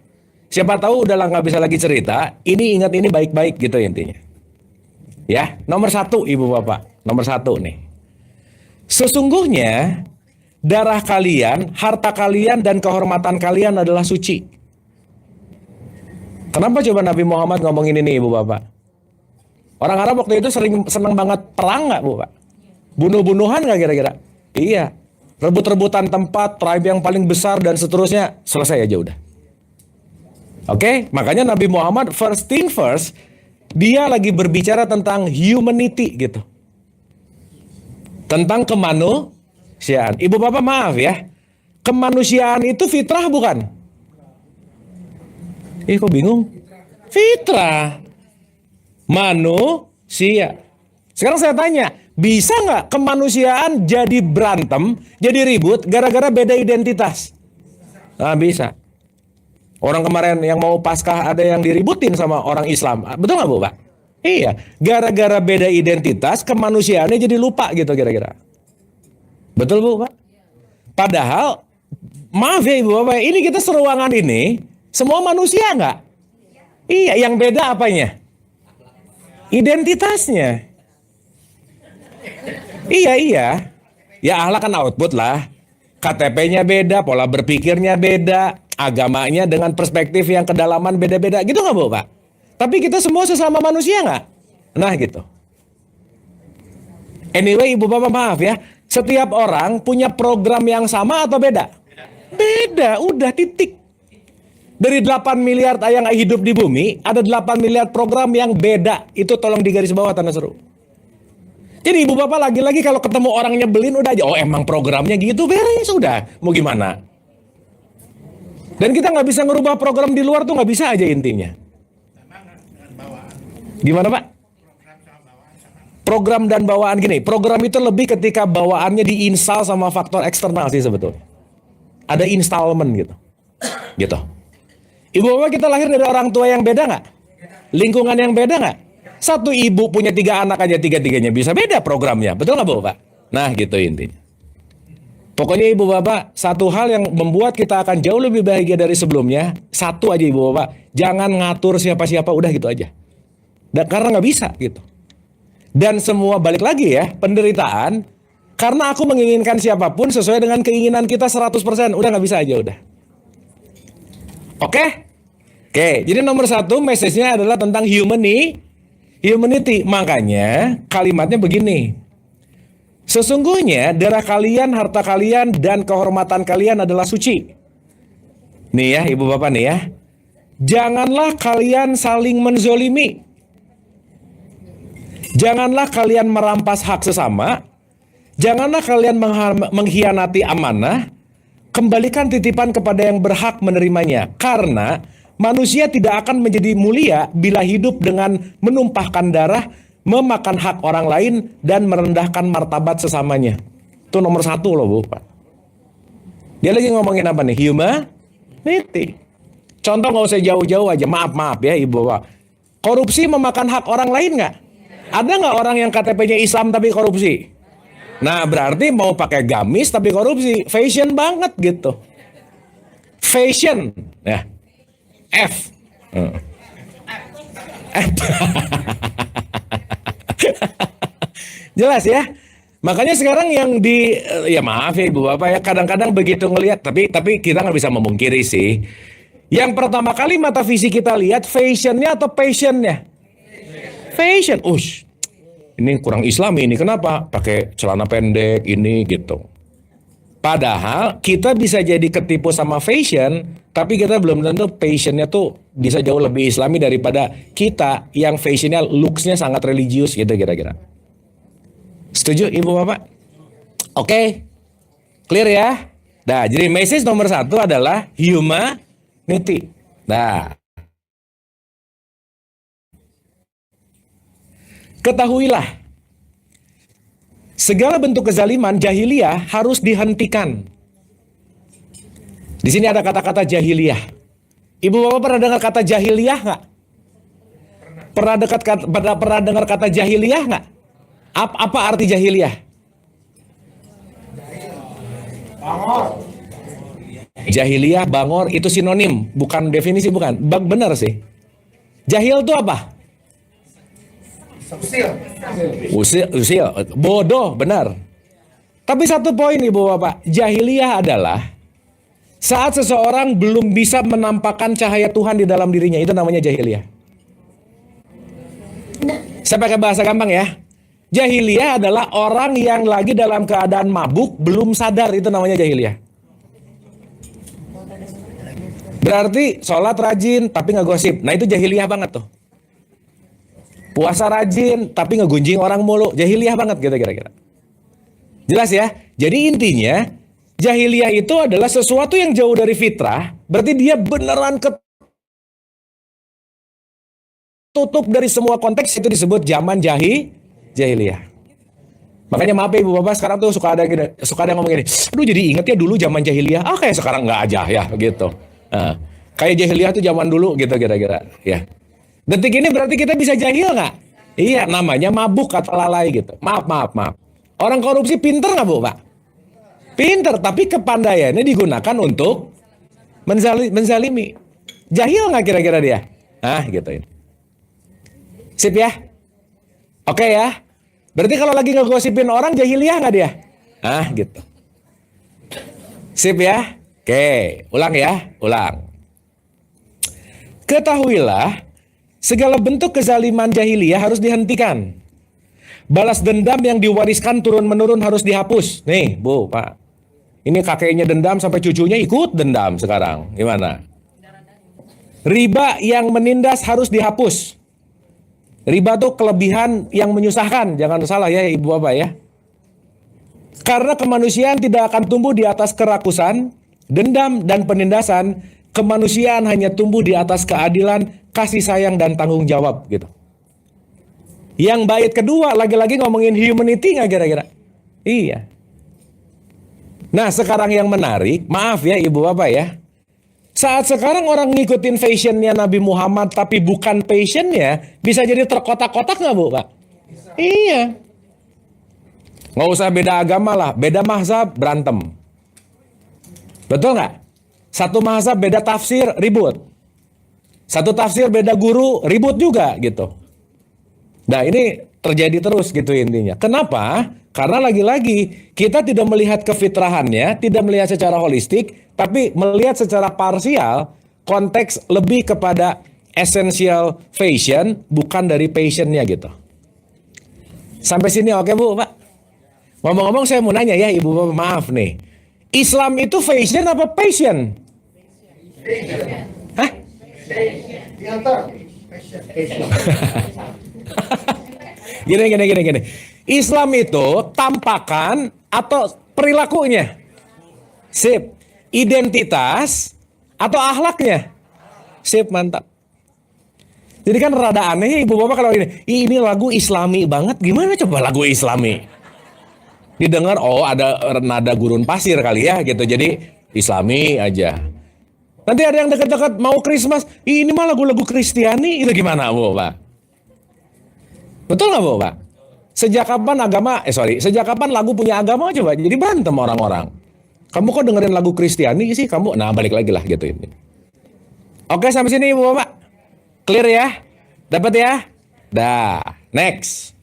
Siapa tahu udah nggak bisa lagi cerita, ini ingat ini baik-baik gitu intinya. Ya, nomor 1 ibu bapak, nomor 1 nih. Sesungguhnya darah kalian, harta kalian, dan kehormatan kalian adalah suci. Kenapa coba Nabi Muhammad ngomongin ini ibu bapak? Orang Arab waktu itu senang banget perang nggak bu pak? Bunuh-bunuhan nggak kira-kira? Iya. Rebut-rebutan tempat, tribe yang paling besar dan seterusnya, selesai aja udah. Oke, makanya Nabi Muhammad first thing first, dia lagi berbicara tentang humanity gitu. Tentang kemanusiaan. Ibu bapak maaf ya, kemanusiaan itu fitrah bukan? Kok bingung? Fitrah. Manusia. Sekarang saya tanya, bisa nggak kemanusiaan jadi berantem, jadi ribut gara-gara beda identitas? Nah, bisa. Orang kemarin yang mau Paskah ada yang diributin sama orang Islam, betul nggak bu pak? Iya, gara-gara beda identitas kemanusiaannya jadi lupa gitu kira-kira. Betul bu pak? Padahal, maaf ya ibu bapak, ini kita seruangan ini semua manusia nggak? Iya, yang beda apanya? Identitasnya. Iya. Ya akhlak kan output lah. KTP-nya beda, pola berpikirnya beda, agamanya dengan perspektif yang kedalaman beda-beda. Gitu nggak bu pak? Tapi kita semua sesama manusia nggak? Nah gitu. Anyway ibu bapak maaf ya. Setiap orang punya program yang sama atau beda? Beda, udah titik. Dari 8 miliar yang hidup di bumi, ada 8 miliar program yang beda. Itu tolong digaris bawah tanda seru. Jadi ibu bapak lagi-lagi kalau ketemu orang nyebelin udah aja, oh emang programnya gitu, beres sudah. Mau gimana? Dan kita nggak bisa ngerubah program di luar tuh nggak bisa aja intinya. Gimana pak? Program dan bawaan gini, program itu lebih ketika bawaannya diinstal sama faktor eksternal sih sebetulnya. Ada installment gitu. Gitu. Ibu bapak kita lahir dari orang tua yang beda nggak? Lingkungan yang beda nggak? Satu ibu punya 3 anak aja, 3-3-nya bisa beda programnya. Betul nggak bu bapak? Nah gitu intinya. Pokoknya ibu bapak, satu hal yang membuat kita akan jauh lebih bahagia dari sebelumnya, satu aja ibu bapak, jangan ngatur siapa-siapa, udah gitu aja. Dan karena nggak bisa gitu. Dan semua balik lagi ya, penderitaan, karena aku menginginkan siapapun sesuai dengan keinginan kita 100%, udah nggak bisa aja udah. Oke? Oke, jadi nomor 1 message-nya adalah tentang humanity. Makanya kalimatnya begini. Sesungguhnya darah kalian, harta kalian, dan kehormatan kalian adalah suci. Nih ya ibu bapak nih ya. Janganlah kalian saling menzolimi. Janganlah kalian merampas hak sesama. Janganlah kalian mengkhianati amanah. Kembalikan titipan kepada yang berhak menerimanya. Karena manusia tidak akan menjadi mulia bila hidup dengan menumpahkan darah, memakan hak orang lain, dan merendahkan martabat sesamanya. Itu nomor 1 loh bu. Dia lagi ngomongin apa nih? Humanity. Contoh nggak usah jauh-jauh aja. Maaf ya ibu bapak. Korupsi memakan hak orang lain nggak? Ada nggak orang yang KTP-nya Islam tapi korupsi? Nah berarti mau pakai gamis tapi korupsi. Fashion banget gitu. Fashion. Ya. F. Jelas ya. Makanya sekarang yang ya maaf ya ibu bapak ya, kadang-kadang begitu ngelihat, tapi kita nggak bisa memungkiri sih. Yang pertama kali mata visi kita lihat fashionnya atau passionnya? Fashion. Ini kurang Islami ini, kenapa? Pakai celana pendek ini gitu. Padahal kita bisa jadi ketipu sama fashion, tapi kita belum tentu passionnya tuh bisa jauh lebih Islami daripada kita yang fashionnya, looksnya sangat religius gitu kira-kira. Setuju ibu bapak? Oke. Clear ya? Nah, jadi message nomor 1 adalah humanity. Nah, ketahuilah, segala bentuk kezaliman jahiliyah harus dihentikan. Di sini ada kata-kata jahiliyah. Ibu bapak pernah dengar kata jahiliyah nggak? Pernah dengar kata jahiliyah nggak? Apa arti jahiliyah? Bangor. Jahiliyah, bangor itu sinonim, bukan definisi, bukan. Benar sih. Jahil itu apa? Usil, bodoh, benar. Tapi satu poin Ibu Bapak, jahiliyah adalah saat seseorang belum bisa menampakkan cahaya Tuhan di dalam dirinya, itu namanya jahiliyah. Saya pakai bahasa gampang ya. Jahiliyah adalah orang yang lagi dalam keadaan mabuk, belum sadar, itu namanya jahiliyah. Berarti sholat rajin tapi nggak gosip. Nah itu jahiliyah banget tuh. Puasa rajin tapi ngegunjing orang mulu. Jahiliyah banget gitu kira-kira. Jelas ya? Jadi intinya jahiliyah itu adalah sesuatu yang jauh dari fitrah. Berarti dia beneran ketutup dari semua konteks, itu disebut zaman jahiliyah. Makanya maaf ya Ibu Bapak, sekarang tuh suka ada yang ngomong gini, aduh jadi inget ya dulu zaman jahiliyah, kayak sekarang nggak aja ya gitu. Nah, kayak jahiliyah tuh zaman dulu gitu kira-kira ya. Detik ini berarti kita bisa jahil nggak? Iya, namanya mabuk atau lalai gitu. Maaf. Orang korupsi pinter nggak Bu Pak? Pinter, tapi kepandaiannya digunakan untuk menzalimi. Jahil nggak kira-kira dia? Gituin. Sip ya? Oke ya? Berarti kalau lagi ngegosipin orang jahiliyah nggak dia? Gitu. Sip ya? Oke, ulang ya, ulang. Ketahuilah, segala bentuk kezaliman jahiliyah harus dihentikan. Balas dendam yang diwariskan turun-menurun harus dihapus. Nih, Bu, Pak. Ini kakeknya dendam sampai cucunya ikut dendam sekarang. Gimana? Riba yang menindas harus dihapus. Riba tuh kelebihan yang menyusahkan. Jangan salah ya, Ibu Bapak ya. Karena kemanusiaan tidak akan tumbuh di atas kerakusan, dendam, dan penindasan. Kemanusiaan hanya tumbuh di atas keadilan, kasih sayang, dan tanggung jawab gitu. Yang bait kedua lagi-lagi ngomongin humanity nggak kira-kira? Iya. Nah sekarang yang menarik, maaf ya Ibu Bapak ya. Saat sekarang orang ngikutin fashionnya Nabi Muhammad tapi bukan passionnya, bisa jadi terkotak-kotak nggak Bu Pak? Iya. Nggak usah beda agama lah, beda mazhab berantem. Betul nggak? Satu mazhab beda tafsir ribut. Satu tafsir beda guru ribut juga gitu. Nah ini terjadi terus gitu intinya. Kenapa? Karena lagi-lagi kita tidak melihat kefitrahannya, tidak melihat secara holistik, tapi melihat secara parsial, konteks lebih kepada essential fashion, bukan dari passionnya gitu. Sampai sini oke Bu Pak? Ngomong-ngomong saya mau nanya ya Ibu Bapak, maaf nih. Islam itu fashion apa passion? Hah? Gini. Islam itu tampakan atau perilakunya? Sip. Identitas atau akhlaknya? Sip, mantap. Jadi kan rada aneh Ibu Bapak kalau ini lagu Islami banget. Gimana coba lagu Islami? Didengar ada nada gurun pasir kali ya gitu. Jadi Islami aja. Nanti ada yang dekat-dekat mau Christmas, ini mah lagu-lagu Kristiani, itu gimana Bu Pak? Betul nggak Bu Pak? Sejak kapan lagu punya agama coba? Jadi berantem orang-orang. Kamu kok dengerin lagu Kristiani sih kamu? Nah balik lagi lah gitu ini. Oke sampai sini Bu Bapak. Clear ya? Dapat ya? Dah. Next.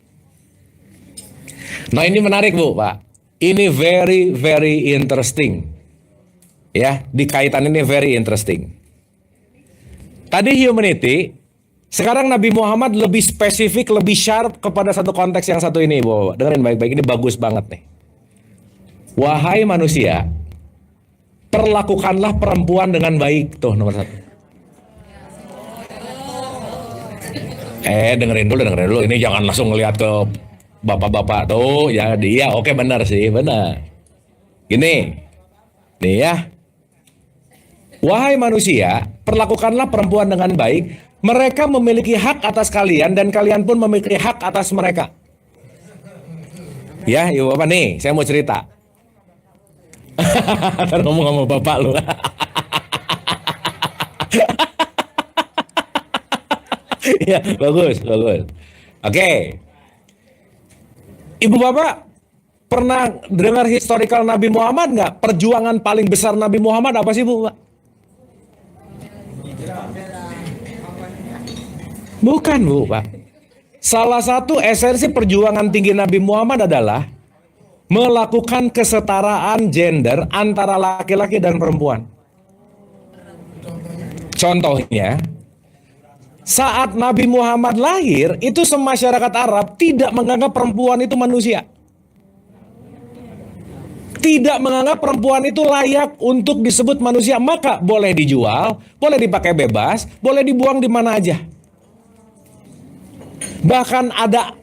Nah ini menarik Bu Pak. Ini very very interesting. Ya, di kaitan ini very interesting. Tadi humanity, sekarang Nabi Muhammad lebih spesifik, lebih sharp kepada satu konteks yang satu ini, Bu. Dengerin baik-baik, ini bagus banget nih. Wahai manusia, perlakukanlah perempuan dengan baik. Tuh nomor 1. Dengerin dulu. Ini jangan langsung ngelihat ke bapak-bapak tuh. Ya dia, oke benar sih, benar. Gini, nih ya. Wahai manusia, perlakukanlah perempuan dengan baik. Mereka memiliki hak atas kalian dan kalian pun memiliki hak atas mereka. Ya, Ibu Bapak nih, saya mau cerita. Ntar ngomong sama bapak lu. Ya, bagus. Oke. Ibu bapak pernah dengar historical Nabi Muhammad nggak? Perjuangan paling besar Nabi Muhammad apa sih bu? Pak? Bukan bu pak. Salah satu esensi perjuangan tinggi Nabi Muhammad adalah melakukan kesetaraan gender antara laki-laki dan perempuan. Contohnya, saat Nabi Muhammad lahir, itu semasyarakat Arab tidak menganggap perempuan itu manusia. Tidak menganggap perempuan itu layak untuk disebut manusia, maka boleh dijual, boleh dipakai bebas, boleh dibuang di mana aja. Bahkan ada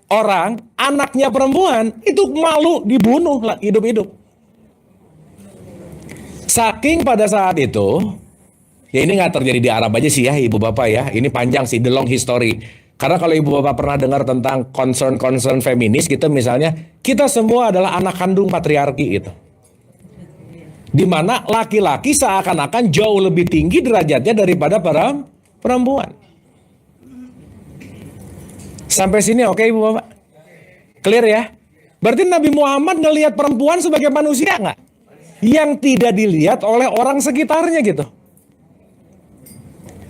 orang, anaknya perempuan, itu malu dibunuh hidup-hidup. Saking pada saat itu, ya ini nggak terjadi di Arab aja sih ya ibu bapak ya, ini panjang sih, the long history. Karena kalau ibu bapak pernah dengar tentang concern feminis gitu misalnya, kita semua adalah anak kandung patriarki gitu. Dimana laki-laki seakan-akan jauh lebih tinggi derajatnya daripada para perempuan. Sampai sini oke ibu bapak? Clear ya? Berarti Nabi Muhammad ngelihat perempuan sebagai manusia nggak? Yang tidak dilihat oleh orang sekitarnya gitu.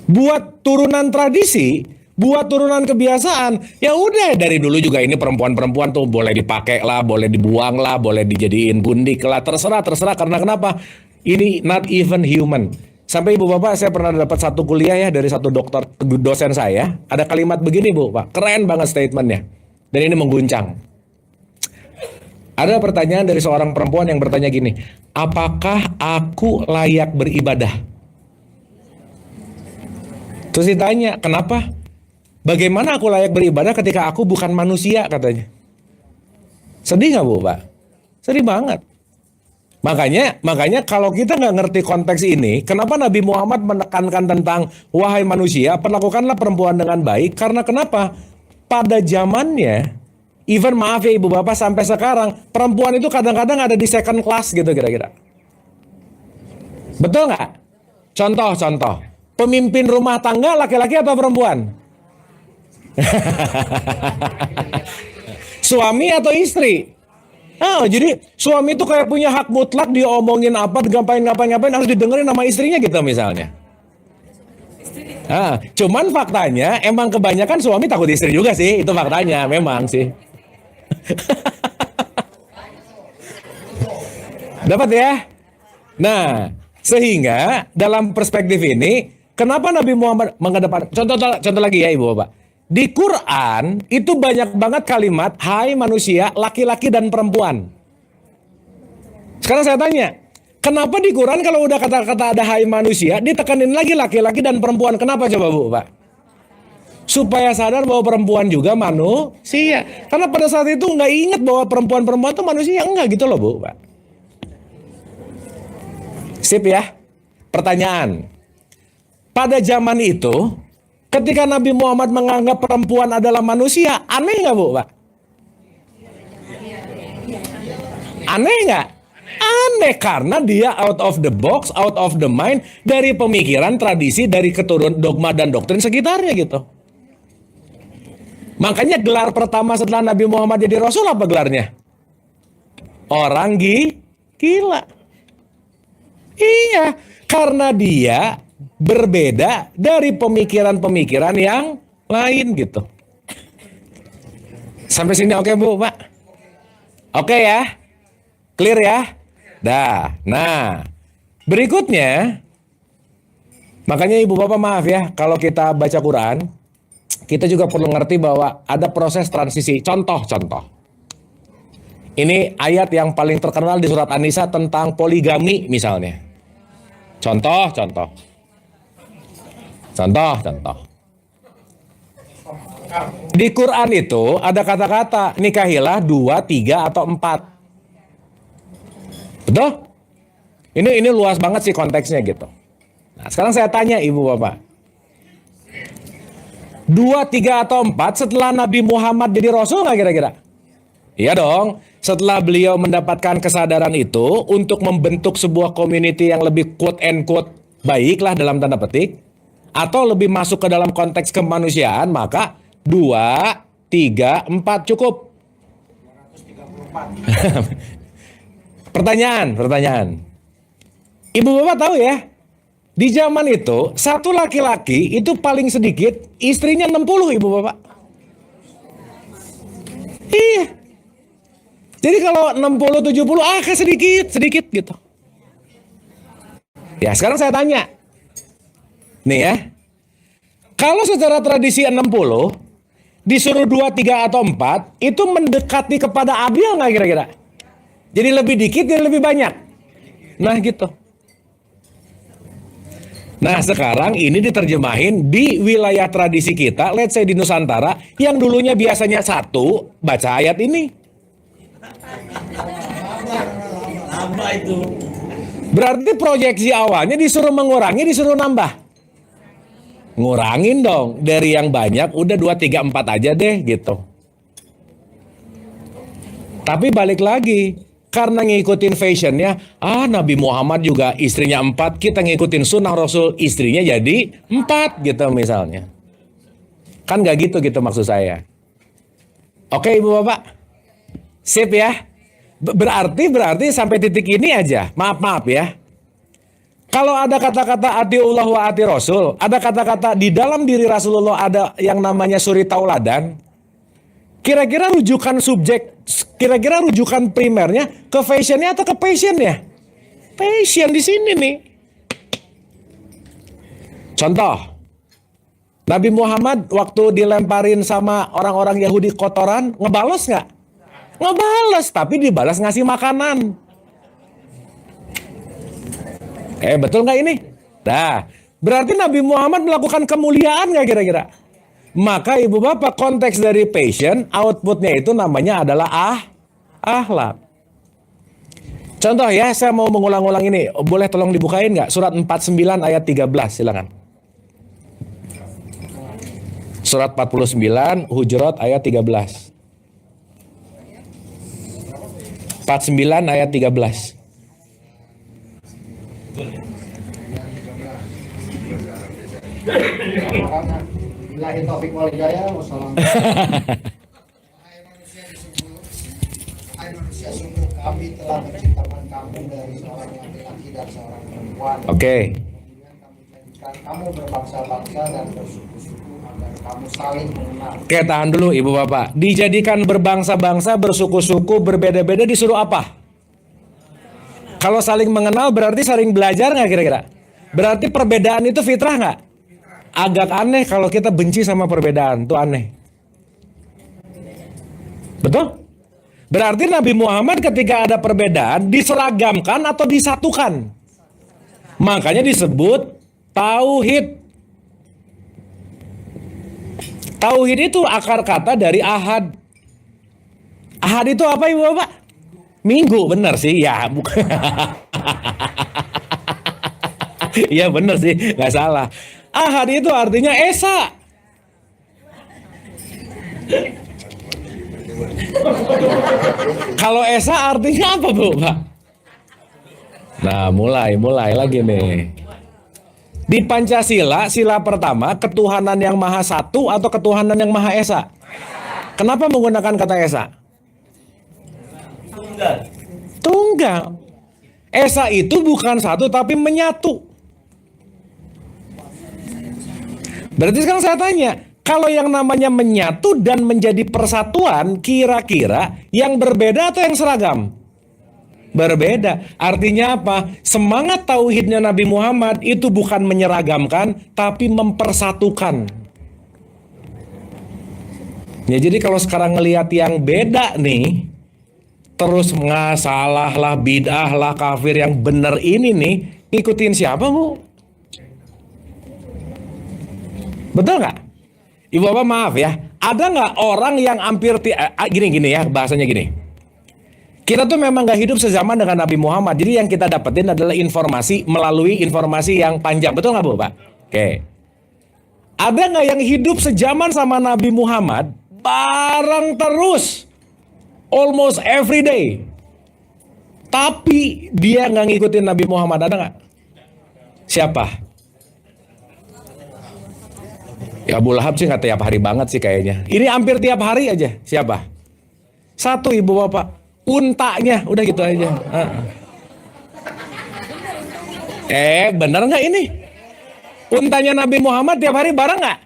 Buat turunan tradisi, buat turunan kebiasaan, ya udah dari dulu juga ini perempuan-perempuan tuh boleh dipakai lah, boleh dibuang lah, boleh dijadiin gundik lah, terserah karena kenapa? Ini not even human. Sampai ibu bapak saya pernah dapat satu kuliah ya dari satu dosen saya, ada kalimat begini bu pak, keren banget statementnya, dan ini mengguncang. Ada pertanyaan dari seorang perempuan yang bertanya gini, apakah aku layak beribadah? Terus ditanya, kenapa? Bagaimana aku layak beribadah ketika aku bukan manusia katanya? Sedih nggak bu pak? Sedih banget. Makanya kalau kita nggak ngerti konteks ini, kenapa Nabi Muhammad menekankan tentang wahai manusia, perlakukanlah perempuan dengan baik? Karena kenapa? Pada zamannya, even maaf ya ibu bapak sampai sekarang, perempuan itu kadang-kadang ada di second class gitu kira-kira. Betul nggak? Contoh, pemimpin rumah tangga laki-laki atau perempuan? Suami atau istri? Oh, jadi suami itu kayak punya hak mutlak, diomongin apa, ngapain harus didengerin sama istrinya gitu misalnya. Cuman faktanya emang kebanyakan suami takut istri juga sih, itu faktanya memang sih. Dapat ya? Nah, sehingga dalam perspektif ini, kenapa Nabi Muhammad mengedepan? Contoh lagi ya ibu bapak. Di Quran itu banyak banget kalimat hai manusia, laki-laki dan perempuan. Sekarang saya tanya, kenapa di Quran kalau udah kata-kata ada hai manusia ditekanin lagi laki-laki dan perempuan? Kenapa coba bu pak? Supaya sadar bahwa perempuan juga manusia. Karena pada saat itu nggak ingat bahwa perempuan-perempuan itu manusia, enggak gitu loh bu pak. Sip ya. Pertanyaan, pada zaman itu ketika Nabi Muhammad menganggap perempuan adalah manusia, aneh nggak bu pak? Aneh nggak? Aneh karena dia out of the box, out of the mind, dari pemikiran, tradisi, dari keturun dogma dan doktrin sekitarnya gitu. Makanya gelar pertama setelah Nabi Muhammad jadi Rasul apa gelarnya? Orang gila. Iya, karena dia berbeda dari pemikiran-pemikiran yang lain gitu. Sampai sini oke bu pak? Oke ya? Clear ya? Dah. Nah, berikutnya, makanya ibu bapak maaf ya, kalau kita baca Quran, kita juga perlu ngerti bahwa ada proses transisi. Contoh. Ini ayat yang paling terkenal di surat An-Nisa tentang poligami misalnya. Contoh. Di Quran itu ada kata-kata nikahilah 2, 3 atau 4. Betul? Ini luas banget sih konteksnya gitu. Nah, sekarang saya tanya ibu bapak. 2, 3 atau 4 setelah Nabi Muhammad jadi Rasul nggak kira-kira? Iya dong. Setelah beliau mendapatkan kesadaran itu untuk membentuk sebuah community yang lebih quote and quote baik lah dalam tanda petik, atau lebih masuk ke dalam konteks kemanusiaan, maka 2, 3, 4 cukup. Pertanyaan. Ibu bapak tahu ya, di zaman itu satu laki-laki itu paling sedikit istrinya 60 ibu bapak. Iya. Jadi kalau 60 70 kayak sedikit gitu. Ya, sekarang saya tanya. Nih ya. Kalau secara tradisi 60 disuruh 2, 3 atau 4 itu mendekati kepada adil nggak kira-kira? Jadi lebih dikit, jadi lebih banyak. Nah gitu. Nah sekarang ini diterjemahin di wilayah tradisi kita, let's say di Nusantara, yang dulunya biasanya 1, baca ayat ini. Apa itu? Berarti proyeksi awalnya disuruh mengurangi, disuruh nambah. Ngurangin dong, dari yang banyak udah 2, 3, 4 aja deh gitu. Tapi balik lagi, karena ngikutin fashionnya, Nabi Muhammad juga istrinya 4, kita ngikutin sunnah Rasul istrinya jadi 4 gitu misalnya. Kan gak gitu maksud saya. Oke ibu bapak, sip ya. Berarti sampai titik ini aja, maaf ya. Kalau ada kata-kata atiullah wa ati Rasul, ada kata-kata di dalam diri Rasulullah ada yang namanya suri tauladan, kira-kira rujukan primernya ke fashionnya atau ke passionnya? Passion di sini nih. Contoh, Nabi Muhammad waktu dilemparin sama orang-orang Yahudi kotoran, ngebales nggak? Ngebales, tapi dibalas ngasih makanan. Betul nggak ini? Nah, berarti Nabi Muhammad melakukan kemuliaan nggak kira-kira? Maka ibu bapak konteks dari passion, outputnya itu namanya adalah akhlak. Contoh ya, saya mau mengulang-ulang ini. Boleh tolong dibukain nggak? Surat 49 ayat 13, silakan. Surat 49, Hujurat ayat 13. 49 ayat 13. Billahi taufiq wal hidayah. Hai manusia, sungguh kami telah menciptakan kamu dari seorang laki-laki dan seorang perempuan. Oke. Kemudian kami jadikan kamu berbangsa-bangsa dan bersuku-suku agar kamu saling mengenal. Oke, tahan dulu ibu bapak. Dijadikan berbangsa-bangsa, bersuku-suku, berbeda-beda disuruh apa? Kalau saling mengenal berarti saling belajar nggak kira-kira? Berarti perbedaan itu fitrah nggak? Agak aneh kalau kita benci sama perbedaan, itu aneh. Betul? Berarti Nabi Muhammad ketika ada perbedaan diseragamkan atau disatukan. Makanya disebut tauhid. Tauhid itu akar kata dari ahad. Ahad itu apa ibu bapak? Minggu, benar sih, ya bukan. Iya benar sih, nggak salah. Ahad itu artinya esa. Kalau esa artinya apa bu, Pak? Nah, mulai lagi nih. Di Pancasila, sila pertama, ketuhanan yang maha satu atau ketuhanan yang maha esa? Kenapa menggunakan kata esa? Tunggal. Esa itu bukan satu tapi menyatu. Berarti sekarang saya tanya, kalau yang namanya menyatu dan menjadi persatuan, kira-kira yang berbeda atau yang seragam? Berbeda. Artinya apa? Semangat tauhidnya Nabi Muhammad itu bukan menyeragamkan, tapi mempersatukan. Ya, jadi kalau sekarang ngelihat yang beda nih, terus salah lah, bid'ah lah, kafir, yang benar ini nih, ngikutin siapa bu? Betul nggak? Ibu bapak maaf ya, ada nggak orang yang hampir gini ya, bahasanya gini. Kita tuh memang nggak hidup sezaman dengan Nabi Muhammad, jadi yang kita dapetin adalah informasi melalui informasi yang panjang, betul nggak bu pak? Oke. Ada nggak yang hidup sejaman sama Nabi Muhammad, bareng terus, almost every day, tapi dia nggak ngikutin Nabi Muhammad, ada nggak? Siapa? Ya Abu Lahab sih nggak tiap hari banget sih kayaknya. Ini hampir tiap hari aja. Siapa? Satu ibu bapak. untanya, udah gitu aja. Bener nggak ini? Untanya Nabi Muhammad tiap hari bareng nggak?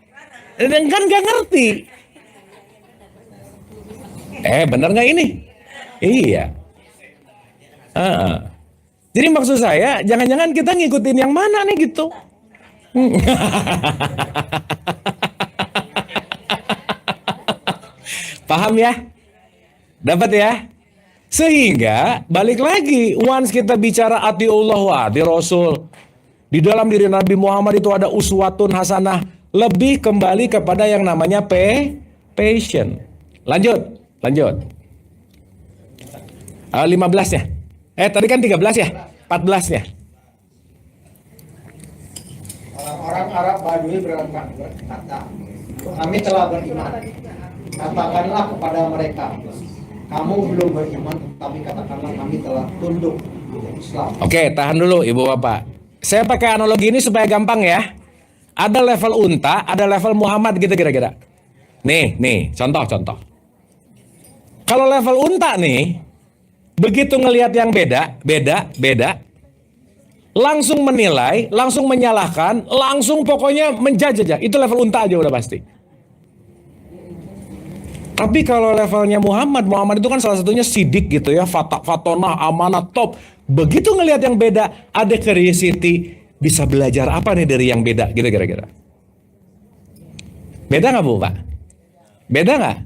Kan nggak ngerti. Bener nggak ini? Iya. Jadi maksud saya, jangan-jangan kita ngikutin yang mana nih gitu? Paham ya? Dapat ya? Sehingga balik lagi, once kita bicara atiullah wa ati Rasul, di dalam diri Nabi Muhammad itu ada uswatun hasanah, lebih kembali kepada yang namanya passion. Lanjut. 15-nya. Tadi kan 13 ya? 14-nya. Orang Arab Badui berkata, kami telah beriman. Katakanlah kepada mereka, kamu belum beriman, tapi katakanlah kami telah tunduk kepada Islam. Oke, tahan dulu Ibu Bapak. Saya pakai analogi ini supaya gampang ya. Ada level unta, ada level Muhammad gitu kira-kira. Nih, contoh. Kalau level unta nih, begitu ngelihat yang beda, langsung menilai, langsung menyalahkan, langsung pokoknya menjajah. Itu level unta aja udah pasti. Tapi kalau levelnya Muhammad itu kan salah satunya sidik gitu ya, fatonah, amanah, top. Begitu ngelihat yang beda, ada curiosity, bisa belajar apa nih dari yang beda gitu kira-kira. Beda nggak Bu Pak? Beda nggak?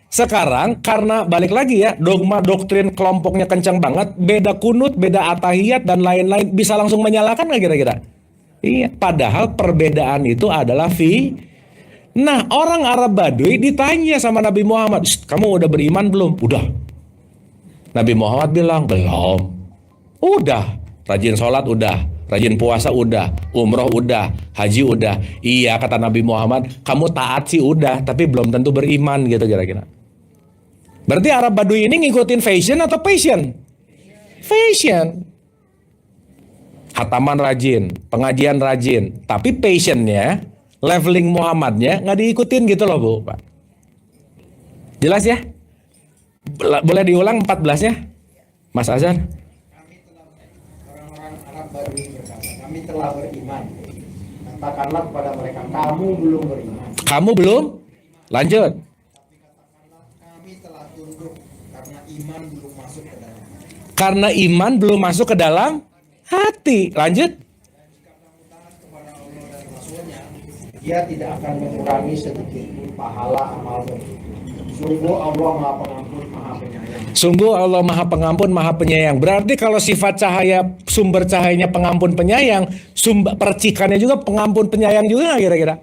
Sekarang karena balik lagi ya, dogma doktrin kelompoknya kencang banget, beda kunut, beda atahiyat dan lain-lain, bisa langsung menyalahkan nggak kira-kira? Iya, padahal perbedaan itu adalah Nah, orang Arab Badui ditanya sama Nabi Muhammad, kamu udah beriman belum? Udah. Nabi Muhammad bilang, belum. Udah. Rajin sholat udah, rajin puasa udah, umroh udah, haji udah. Iya, kata Nabi Muhammad, kamu taat sih udah, tapi belum tentu beriman gitu kira-kira. Berarti Arab Badui ini ngikutin fashion atau passion? Fashion. Khataman rajin, pengajian rajin, tapi passionnya, leveling Muhammadnya nggak diikutin gitu loh Bu Pak. Jelas ya? Boleh diulang 14-nya? Mas Azhar? Orang-orang Arab Badui berkata, kami telah beriman. Katakanlah kepada mereka, kamu belum beriman. Kamu belum? Lanjut. Tapi katakanlah, kami telah tunduk karena iman belum masuk ke dalam. Karena iman belum masuk ke dalam hati. Lanjut. Dia tidak akan mengurangi sedikit pun pahala amalmu. Sungguh Allah Maha Pengampun, Maha Penyayang. Sungguh Allah Maha Pengampun, Maha Penyayang. Berarti kalau sifat cahaya, sumber cahayanya pengampun penyayang, sumber percikannya juga pengampun penyayang juga nggak kira-kira?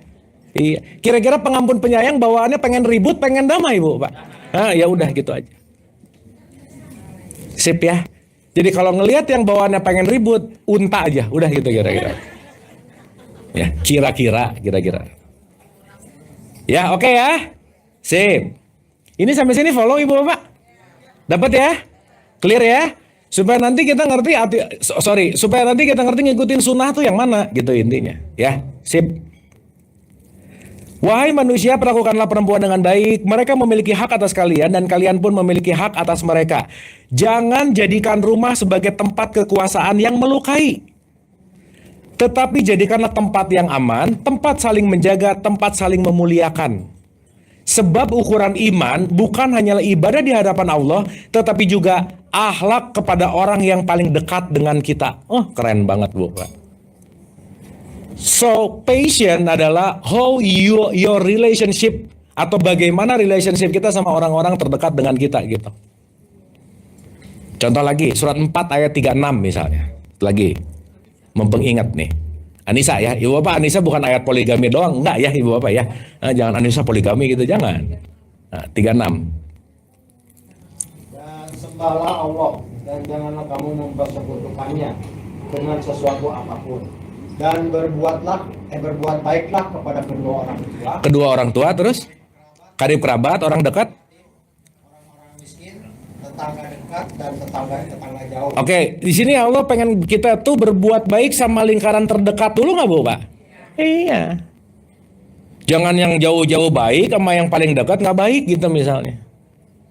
Iya. Kira-kira pengampun penyayang bawaannya pengen ribut, pengen damai Bu Pak? Ya udah gitu aja. Sip ya. Jadi kalau ngelihat yang bawaannya pengen ribut, unta aja, udah gitu kira-kira. Ya, kira-kira. Ya, oke ya. Sip. Ini sampai sini follow Ibu Bapak? Dapat ya? Clear ya? Supaya nanti kita ngerti supaya nanti kita ngerti ngikutin sunnah tuh yang mana gitu intinya, ya. Sip. Wahai manusia, perlakukanlah perempuan dengan baik. Mereka memiliki hak atas kalian dan kalian pun memiliki hak atas mereka. Jangan jadikan rumah sebagai tempat kekuasaan yang melukai. Tetapi jadikanlah tempat yang aman, tempat saling menjaga, tempat saling memuliakan. Sebab ukuran iman bukan hanyalah ibadah di hadapan Allah, tetapi juga akhlak kepada orang yang paling dekat dengan kita. Oh, keren banget Bu Pak. So, passion adalah how your relationship atau bagaimana relationship kita sama orang-orang terdekat dengan kita gitu. Contoh lagi, surat 4 ayat 36 misalnya. Lagi. Mempengingat nih. Anissa ya, Ibu Bapak, Anissa bukan ayat poligami doang, enggak ya Ibu Bapak ya. Jangan Anissa poligami gitu, jangan. 36. Dan sembahlah Allah dan janganlah kamu mempersekutukannya dengan sesuatu apapun. Dan berbuat baiklah kepada kedua orang tua. Kedua orang tua terus karib kerabat, orang dekat. Orang-orang miskin, tetangga dekat dan tetangga jauh. Oke, di sini Allah pengen kita tuh berbuat baik sama lingkaran terdekat dulu nggak Bu Pak? Iya. Jangan yang jauh-jauh baik sama yang paling dekat nggak baik gitu misalnya.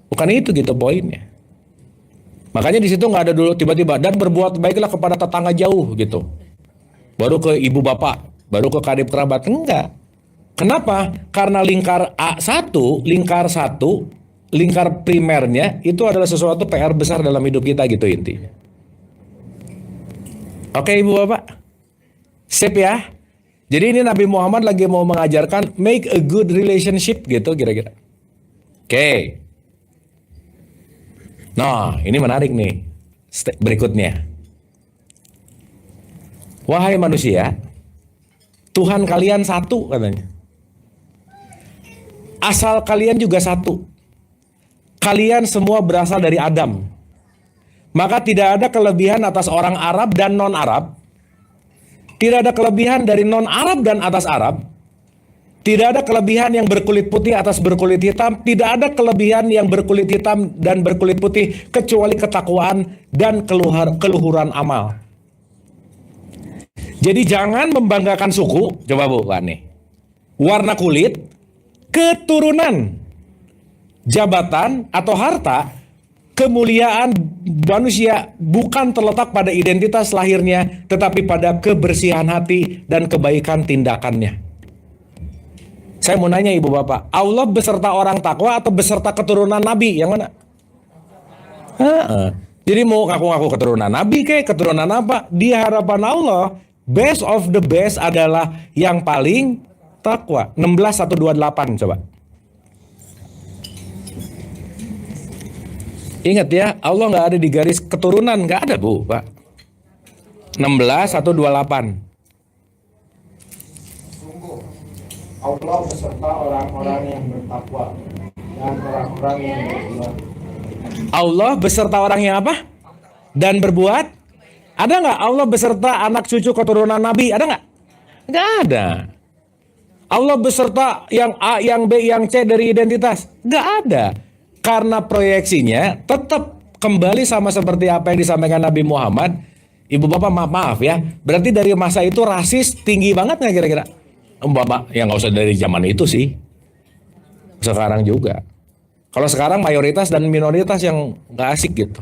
Bukan itu gitu poinnya. Makanya di situ nggak ada dulu tiba-tiba dan berbuat baiklah kepada tetangga jauh gitu. Baru ke ibu bapak, baru ke karib kerabat. Enggak. Kenapa? Karena lingkar satu, lingkar primernya itu adalah sesuatu PR besar dalam hidup kita gitu intinya. Oke ibu bapak, sip ya. Jadi ini Nabi Muhammad lagi mau mengajarkan make a good relationship gitu kira-kira. Oke. Nah ini menarik nih. Berikutnya. Wahai manusia, Tuhan kalian satu katanya. Asal kalian juga satu. Kalian semua berasal dari Adam. Maka tidak ada kelebihan atas orang Arab dan non-Arab. Tidak ada kelebihan dari non-Arab dan atas Arab. Tidak ada kelebihan yang berkulit putih atas berkulit hitam. Tidak ada kelebihan yang berkulit hitam dan berkulit putih kecuali ketakwaan dan keluhuran amal. Jadi jangan membanggakan suku. Coba bukan nih. Warna kulit, keturunan, jabatan atau harta, kemuliaan manusia bukan terletak pada identitas lahirnya, tetapi pada kebersihan hati dan kebaikan tindakannya. Saya mau nanya ibu bapak, Allah beserta orang takwa atau beserta keturunan Nabi? Yang mana? Jadi mau ngaku-ngaku keturunan Nabi kayak keturunan apa? Di hadapan Allah, best of the best adalah yang paling takwa. 16:128 coba. Ingat ya, Allah nggak ada di garis keturunan, nggak ada bu, pak. 16:128. Sungguh Allah beserta orang-orang yang bertakwa dan orang-orang yang berbuat. Allah beserta orang yang apa? Dan berbuat? Ada nggak Allah beserta anak cucu keturunan Nabi? Ada nggak? Nggak ada. Allah beserta yang A, yang B, yang C dari identitas? Nggak ada. Karena proyeksinya tetap kembali sama seperti apa yang disampaikan Nabi Muhammad. Ibu bapak maaf ya. Berarti dari masa itu rasis tinggi banget nggak kira-kira? Bapak yang nggak usah dari zaman itu sih. Sekarang juga. Kalau sekarang mayoritas dan minoritas yang nggak asik gitu.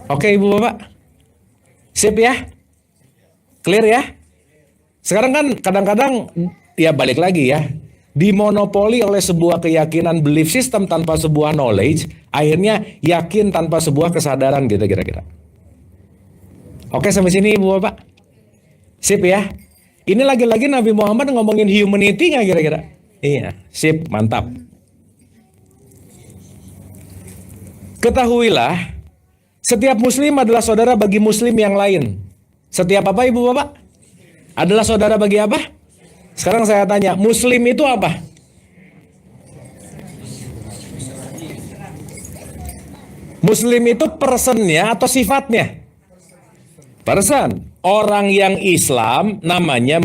Oke ibu bapak. Sip ya? Clear ya? Sekarang kan kadang-kadang ya balik lagi ya. Dimonopoli oleh sebuah keyakinan belief system tanpa sebuah knowledge, akhirnya yakin tanpa sebuah kesadaran gitu kira-kira. Oke sampai sini ibu bapak? Sip ya? Ini lagi-lagi Nabi Muhammad ngomongin humanity nggak kira-kira? Iya, sip, mantap. Ketahuilah, setiap muslim adalah saudara bagi muslim yang lain. Setiap apa ibu bapak? Adalah saudara bagi apa? Sekarang saya tanya, muslim itu apa? Muslim itu personnya atau sifatnya? Person. Orang yang Islam namanya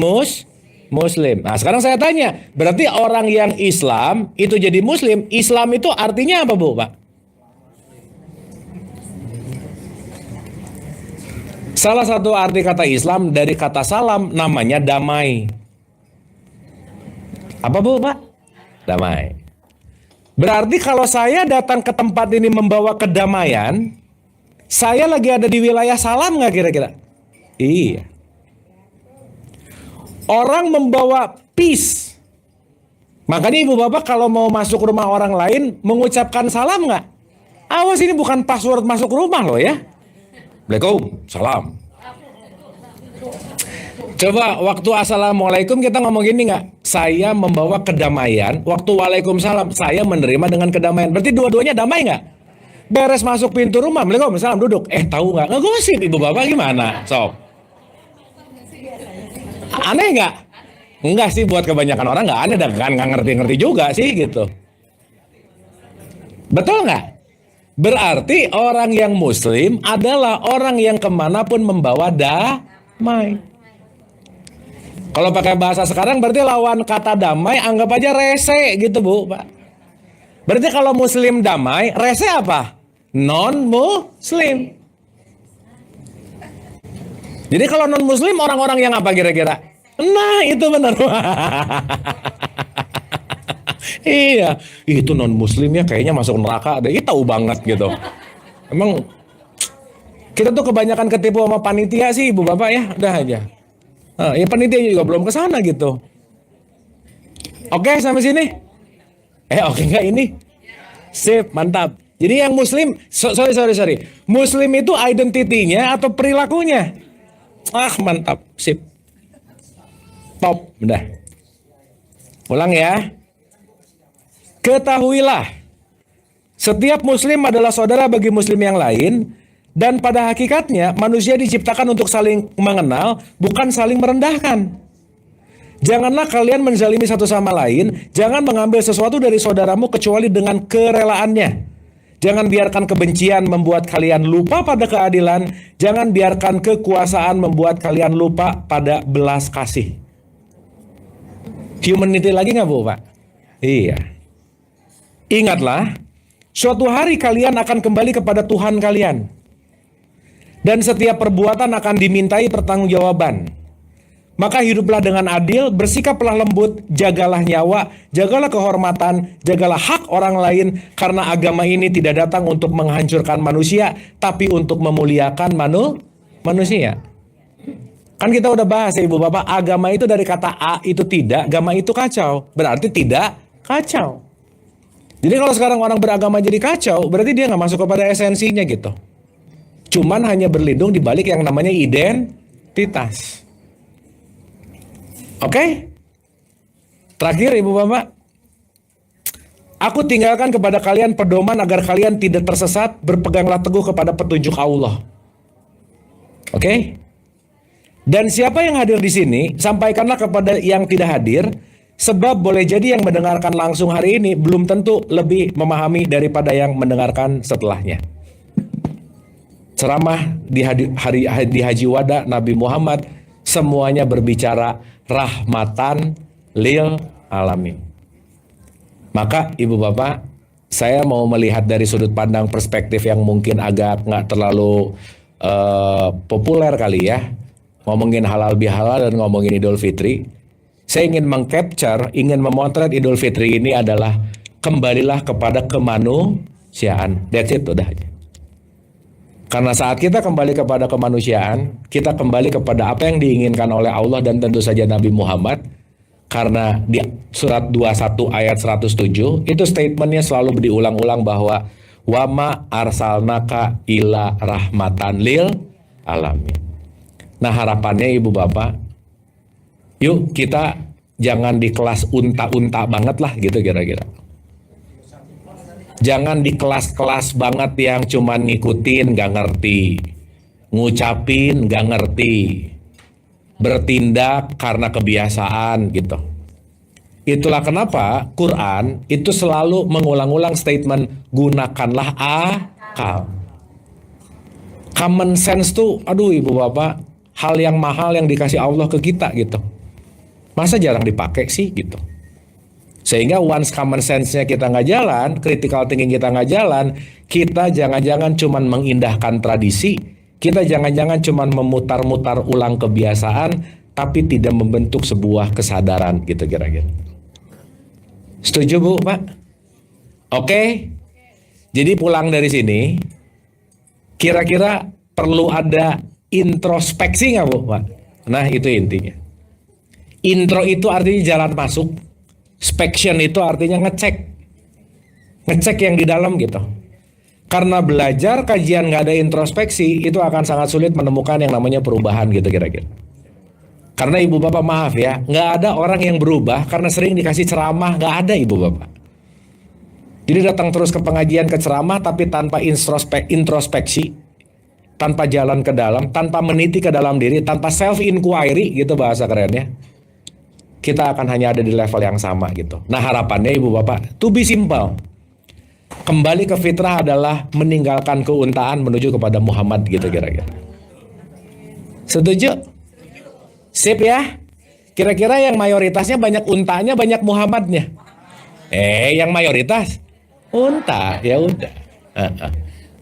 muslim. Nah sekarang saya tanya, berarti orang yang Islam itu jadi muslim. Islam itu artinya apa bu pak? Salah satu arti kata Islam dari kata salam namanya damai. Apa bu pak? Damai. Berarti kalau saya datang ke tempat ini membawa kedamaian, saya lagi ada di wilayah salam nggak kira-kira? Iya. Orang membawa peace. Makanya ibu bapak kalau mau masuk rumah orang lain mengucapkan salam nggak? Awas ini bukan password masuk rumah loh ya. Assalamualaikum, salam. Coba waktu assalamualaikum kita ngomong gini nggak? Saya membawa kedamaian. Waktu waalaikumsalam saya menerima dengan kedamaian. Berarti dua-duanya damai nggak? Beres masuk pintu rumah, Assalamualaikum, salam duduk. Tahu nggak? Ngegosip ibu bapak gimana? Sob. Aneh nggak? Enggak sih buat kebanyakan orang nggak aneh dan nggak ngerti-ngerti juga sih gitu. Betul nggak? Berarti orang yang muslim adalah orang yang kemanapun membawa damai. Kalau pakai bahasa sekarang berarti lawan kata damai anggap aja rese gitu bu pak. Berarti kalau muslim damai, rese apa? Non-muslim. Jadi kalau non-muslim orang-orang yang apa kira-kira? Nah itu benar. Iya, itu non muslimnya kayaknya masuk neraka deh. Tahu banget gitu. Emang kita tuh kebanyakan ketipu sama panitia sih ibu bapak ya, udah aja. Nah, ya panitia juga belum ke sana gitu. Oke, sampai sini. Oke nggak ini? Sip, mantap. Jadi yang muslim, sorry. Muslim itu identitinya atau perilakunya? Mantap, sip. Top, udah. Ulang ya. Ketahuilah, setiap muslim adalah saudara bagi muslim yang lain, dan pada hakikatnya manusia diciptakan untuk saling mengenal, bukan saling merendahkan. Janganlah kalian menzalimi satu sama lain, jangan mengambil sesuatu dari saudaramu kecuali dengan kerelaannya. Jangan biarkan kebencian membuat kalian lupa pada keadilan, jangan biarkan kekuasaan membuat kalian lupa pada belas kasih. Humanity lagi nggak Bu Pak? Iya. Ingatlah, suatu hari kalian akan kembali kepada Tuhan kalian. Dan setiap perbuatan akan dimintai pertanggungjawaban. Maka hiduplah dengan adil, bersikaplah lembut, jagalah nyawa, jagalah kehormatan, jagalah hak orang lain, karena agama ini tidak datang untuk menghancurkan manusia, tapi untuk memuliakan manusia. Kan kita udah bahas ya Ibu Bapak, agama itu dari kata A itu tidak, agama itu kacau. Berarti tidak kacau. Jadi kalau sekarang orang beragama jadi kacau, berarti dia nggak masuk kepada esensinya gitu. Cuman hanya berlindung di balik yang namanya identitas. Oke? Terakhir Ibu Bapak, aku tinggalkan kepada kalian pedoman agar kalian tidak tersesat, berpeganglah teguh kepada petunjuk Allah. Oke? Dan siapa yang hadir di sini, sampaikanlah kepada yang tidak hadir, sebab boleh jadi yang mendengarkan langsung hari ini belum tentu lebih memahami daripada yang mendengarkan setelahnya. Ceramah di Haji Wada Nabi Muhammad semuanya berbicara rahmatan lil alamin. Maka Ibu Bapak, saya mau melihat dari sudut pandang perspektif yang mungkin agak nggak terlalu populer kali ya, ngomongin halal bihalal dan ngomongin Idul Fitri. Saya ingin mengcapture, ingin memotret Idul Fitri ini adalah kembalilah kepada kemanusiaan. That's it, udah aja. Karena saat kita kembali kepada kemanusiaan, kita kembali kepada apa yang diinginkan oleh Allah dan tentu saja Nabi Muhammad. Karena di surat 21 ayat 107, itu statementnya selalu diulang-ulang bahwa wama arsalnaka ila rahmatan lil alamin. Nah harapannya Ibu Bapak, yuk kita jangan di kelas unta-unta banget lah gitu kira-kira. Jangan di kelas-kelas banget yang cuman ngikutin gak ngerti, ngucapin gak ngerti, bertindak karena kebiasaan gitu. Itulah kenapa Quran itu selalu mengulang-ulang statement gunakanlah akal. Common sense tuh, aduh Ibu Bapak, hal yang mahal yang dikasih Allah ke kita gitu. Masa jarang dipakai sih gitu. Sehingga once common sense-nya kita nggak jalan, critical thinking kita nggak jalan, kita jangan-jangan cuman mengindahkan tradisi, kita jangan-jangan cuman memutar-mutar ulang kebiasaan, tapi tidak membentuk sebuah kesadaran gitu kira-kira. Setuju Bu, Pak? Oke. Jadi pulang dari sini, kira-kira perlu ada introspeksi nggak Bu, Pak? Nah itu intinya. Intro itu artinya jalan masuk. Spection itu artinya ngecek yang di dalam gitu. Karena belajar kajian nggak ada introspeksi, itu akan sangat sulit menemukan yang namanya perubahan gitu kira-kira. Karena Ibu Bapak maaf ya, nggak ada orang yang berubah karena sering dikasih ceramah, nggak ada Ibu Bapak. Jadi datang terus ke pengajian, ke ceramah, tapi tanpa introspeksi, tanpa jalan ke dalam, tanpa meniti ke dalam diri, tanpa self inquiry gitu bahasa kerennya. Kita akan hanya ada di level yang sama gitu. Nah harapannya Ibu Bapak, to be simple. Kembali ke fitrah adalah meninggalkan keuntaan menuju kepada Muhammad gitu kira-kira. Setuju? Sip ya? Kira-kira yang mayoritasnya banyak untanya, banyak Muhammadnya. Yang mayoritas unta, ya udah.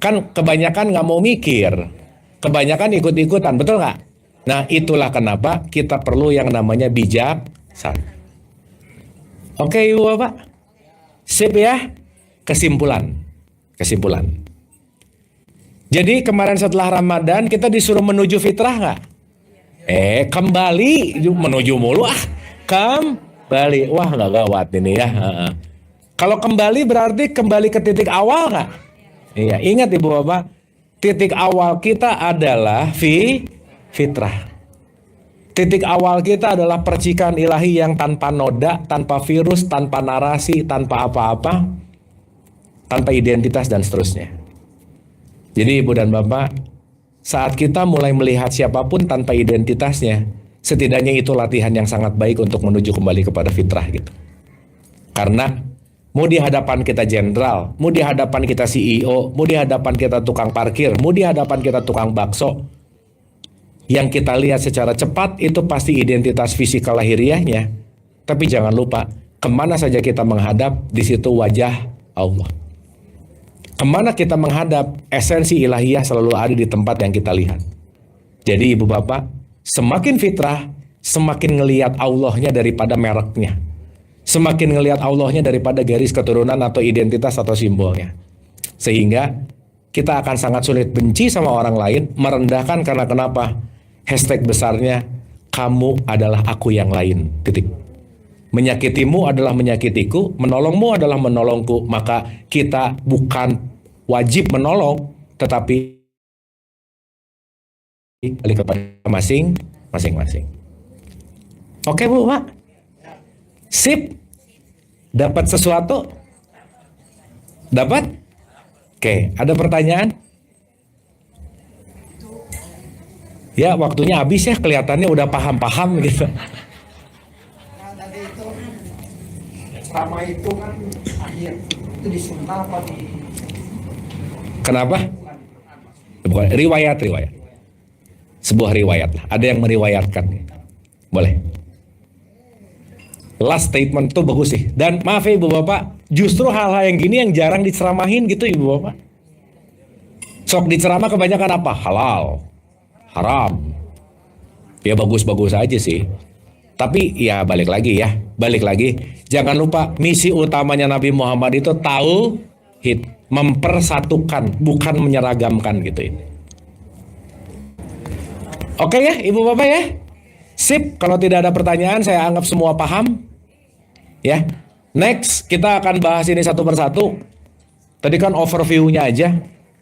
Kan kebanyakan nggak mau mikir. Kebanyakan ikut-ikutan, betul nggak? Nah itulah kenapa kita perlu yang namanya bijak. Oke Ibu Bapak, sip ya. Kesimpulan. Jadi kemarin setelah Ramadan kita disuruh menuju fitrah nggak? Kembali menuju mulu kembali. Wah, nggak gawat ini ya. Kalau kembali berarti kembali ke titik awal nggak? Iya, ingat Ibu Bapak, titik awal kita adalah fitrah. Titik awal kita adalah percikan ilahi yang tanpa noda, tanpa virus, tanpa narasi, tanpa apa-apa, tanpa identitas dan seterusnya. Jadi Ibu dan Bapak, saat kita mulai melihat siapapun tanpa identitasnya, setidaknya itu latihan yang sangat baik untuk menuju kembali kepada fitrah gitu. Karena mau di hadapan kita jenderal, mau di hadapan kita CEO, mau di hadapan kita tukang parkir, mau di hadapan kita tukang bakso, yang kita lihat secara cepat itu pasti identitas fisikal lahiriahnya. Tapi jangan lupa, kemana saja kita menghadap, di situ wajah Allah. Kemana kita menghadap, esensi ilahiyah selalu ada di tempat yang kita lihat. Jadi Ibu Bapak, semakin fitrah, semakin ngelihat Allahnya daripada mereknya. Semakin ngelihat Allahnya daripada garis keturunan atau identitas atau simbolnya. Sehingga kita akan sangat sulit benci sama orang lain, merendahkan karena kenapa? Hashtag besarnya, kamu adalah aku yang lain, titik. Menyakitimu adalah menyakitiku, menolongmu adalah menolongku. Maka kita bukan wajib menolong, tetapi balik kepada masing-masing. Oke Bu, Pak? Sip? Dapat sesuatu? Dapat? Oke, ada pertanyaan? Ya, waktunya habis ya, kelihatannya udah paham-paham gitu. Tadi itu ceramah itu kan akhir itu disunnah apa di Kenapa? Bukan, riwayat. Sebuah riwayat lah. Ada yang meriwayatkan. Boleh. Last statement tuh bagus sih. Dan maaf ya Ibu Bapak, justru hal-hal yang gini yang jarang diceramahin gitu Ibu Bapak. Sok diceramah kebanyakan apa? Halal, haram. Ya bagus-bagus aja sih. Tapi ya balik lagi. Jangan lupa misi utamanya Nabi Muhammad itu tauhid, mempersatukan, bukan menyeragamkan gitu ini. Oke ya Ibu Bapak ya. Sip, kalau tidak ada pertanyaan saya anggap semua paham. Ya. Next kita akan bahas ini satu persatu. Tadi kan overview-nya aja.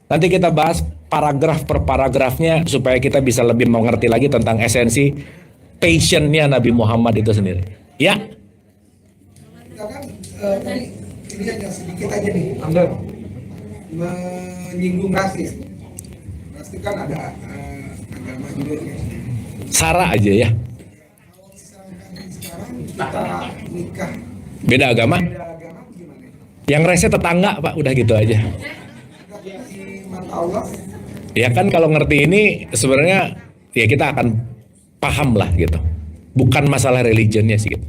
Nanti kita bahas paragraf per paragrafnya supaya kita bisa lebih mengerti lagi tentang esensi passion-nya Nabi Muhammad itu sendiri. Ya. kita kan ini aja sedikit aja nih, Anda menyinggung rasis. Pasti kan ada agama juga ya. Sara aja ya. Sekarang kita nikah Beda agama. beda agama gimana? Yang rese tetangga Pak, udah gitu aja. Di mata Allah Ya kan kalau ngerti ini sebenarnya ya kita akan paham lah gitu. Bukan masalah religionnya sih gitu.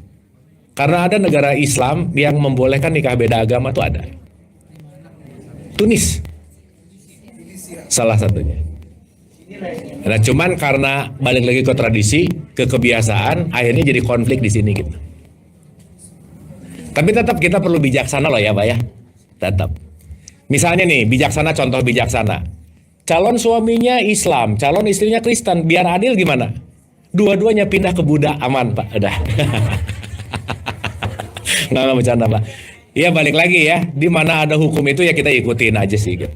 Karena ada negara Islam yang membolehkan nikah beda agama tuh ada. Tunis. Salah satunya. Nah cuman karena balik lagi ke tradisi, ke kebiasaan, akhirnya jadi konflik di sini gitu. Tapi tetap kita perlu bijaksana loh ya Pak ya. Tetap. Misalnya nih, bijaksana, contoh bijaksana. Calon suaminya Islam, calon istrinya Kristen, biar adil gimana? Dua-duanya pindah ke Buddha, aman Pak, udah. Nggak bercanda Pak. Ya balik lagi ya, di mana ada hukum itu ya kita ikutin aja sih gitu.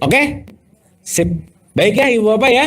Oke? Sip. Baik ya Ibu Bapak ya.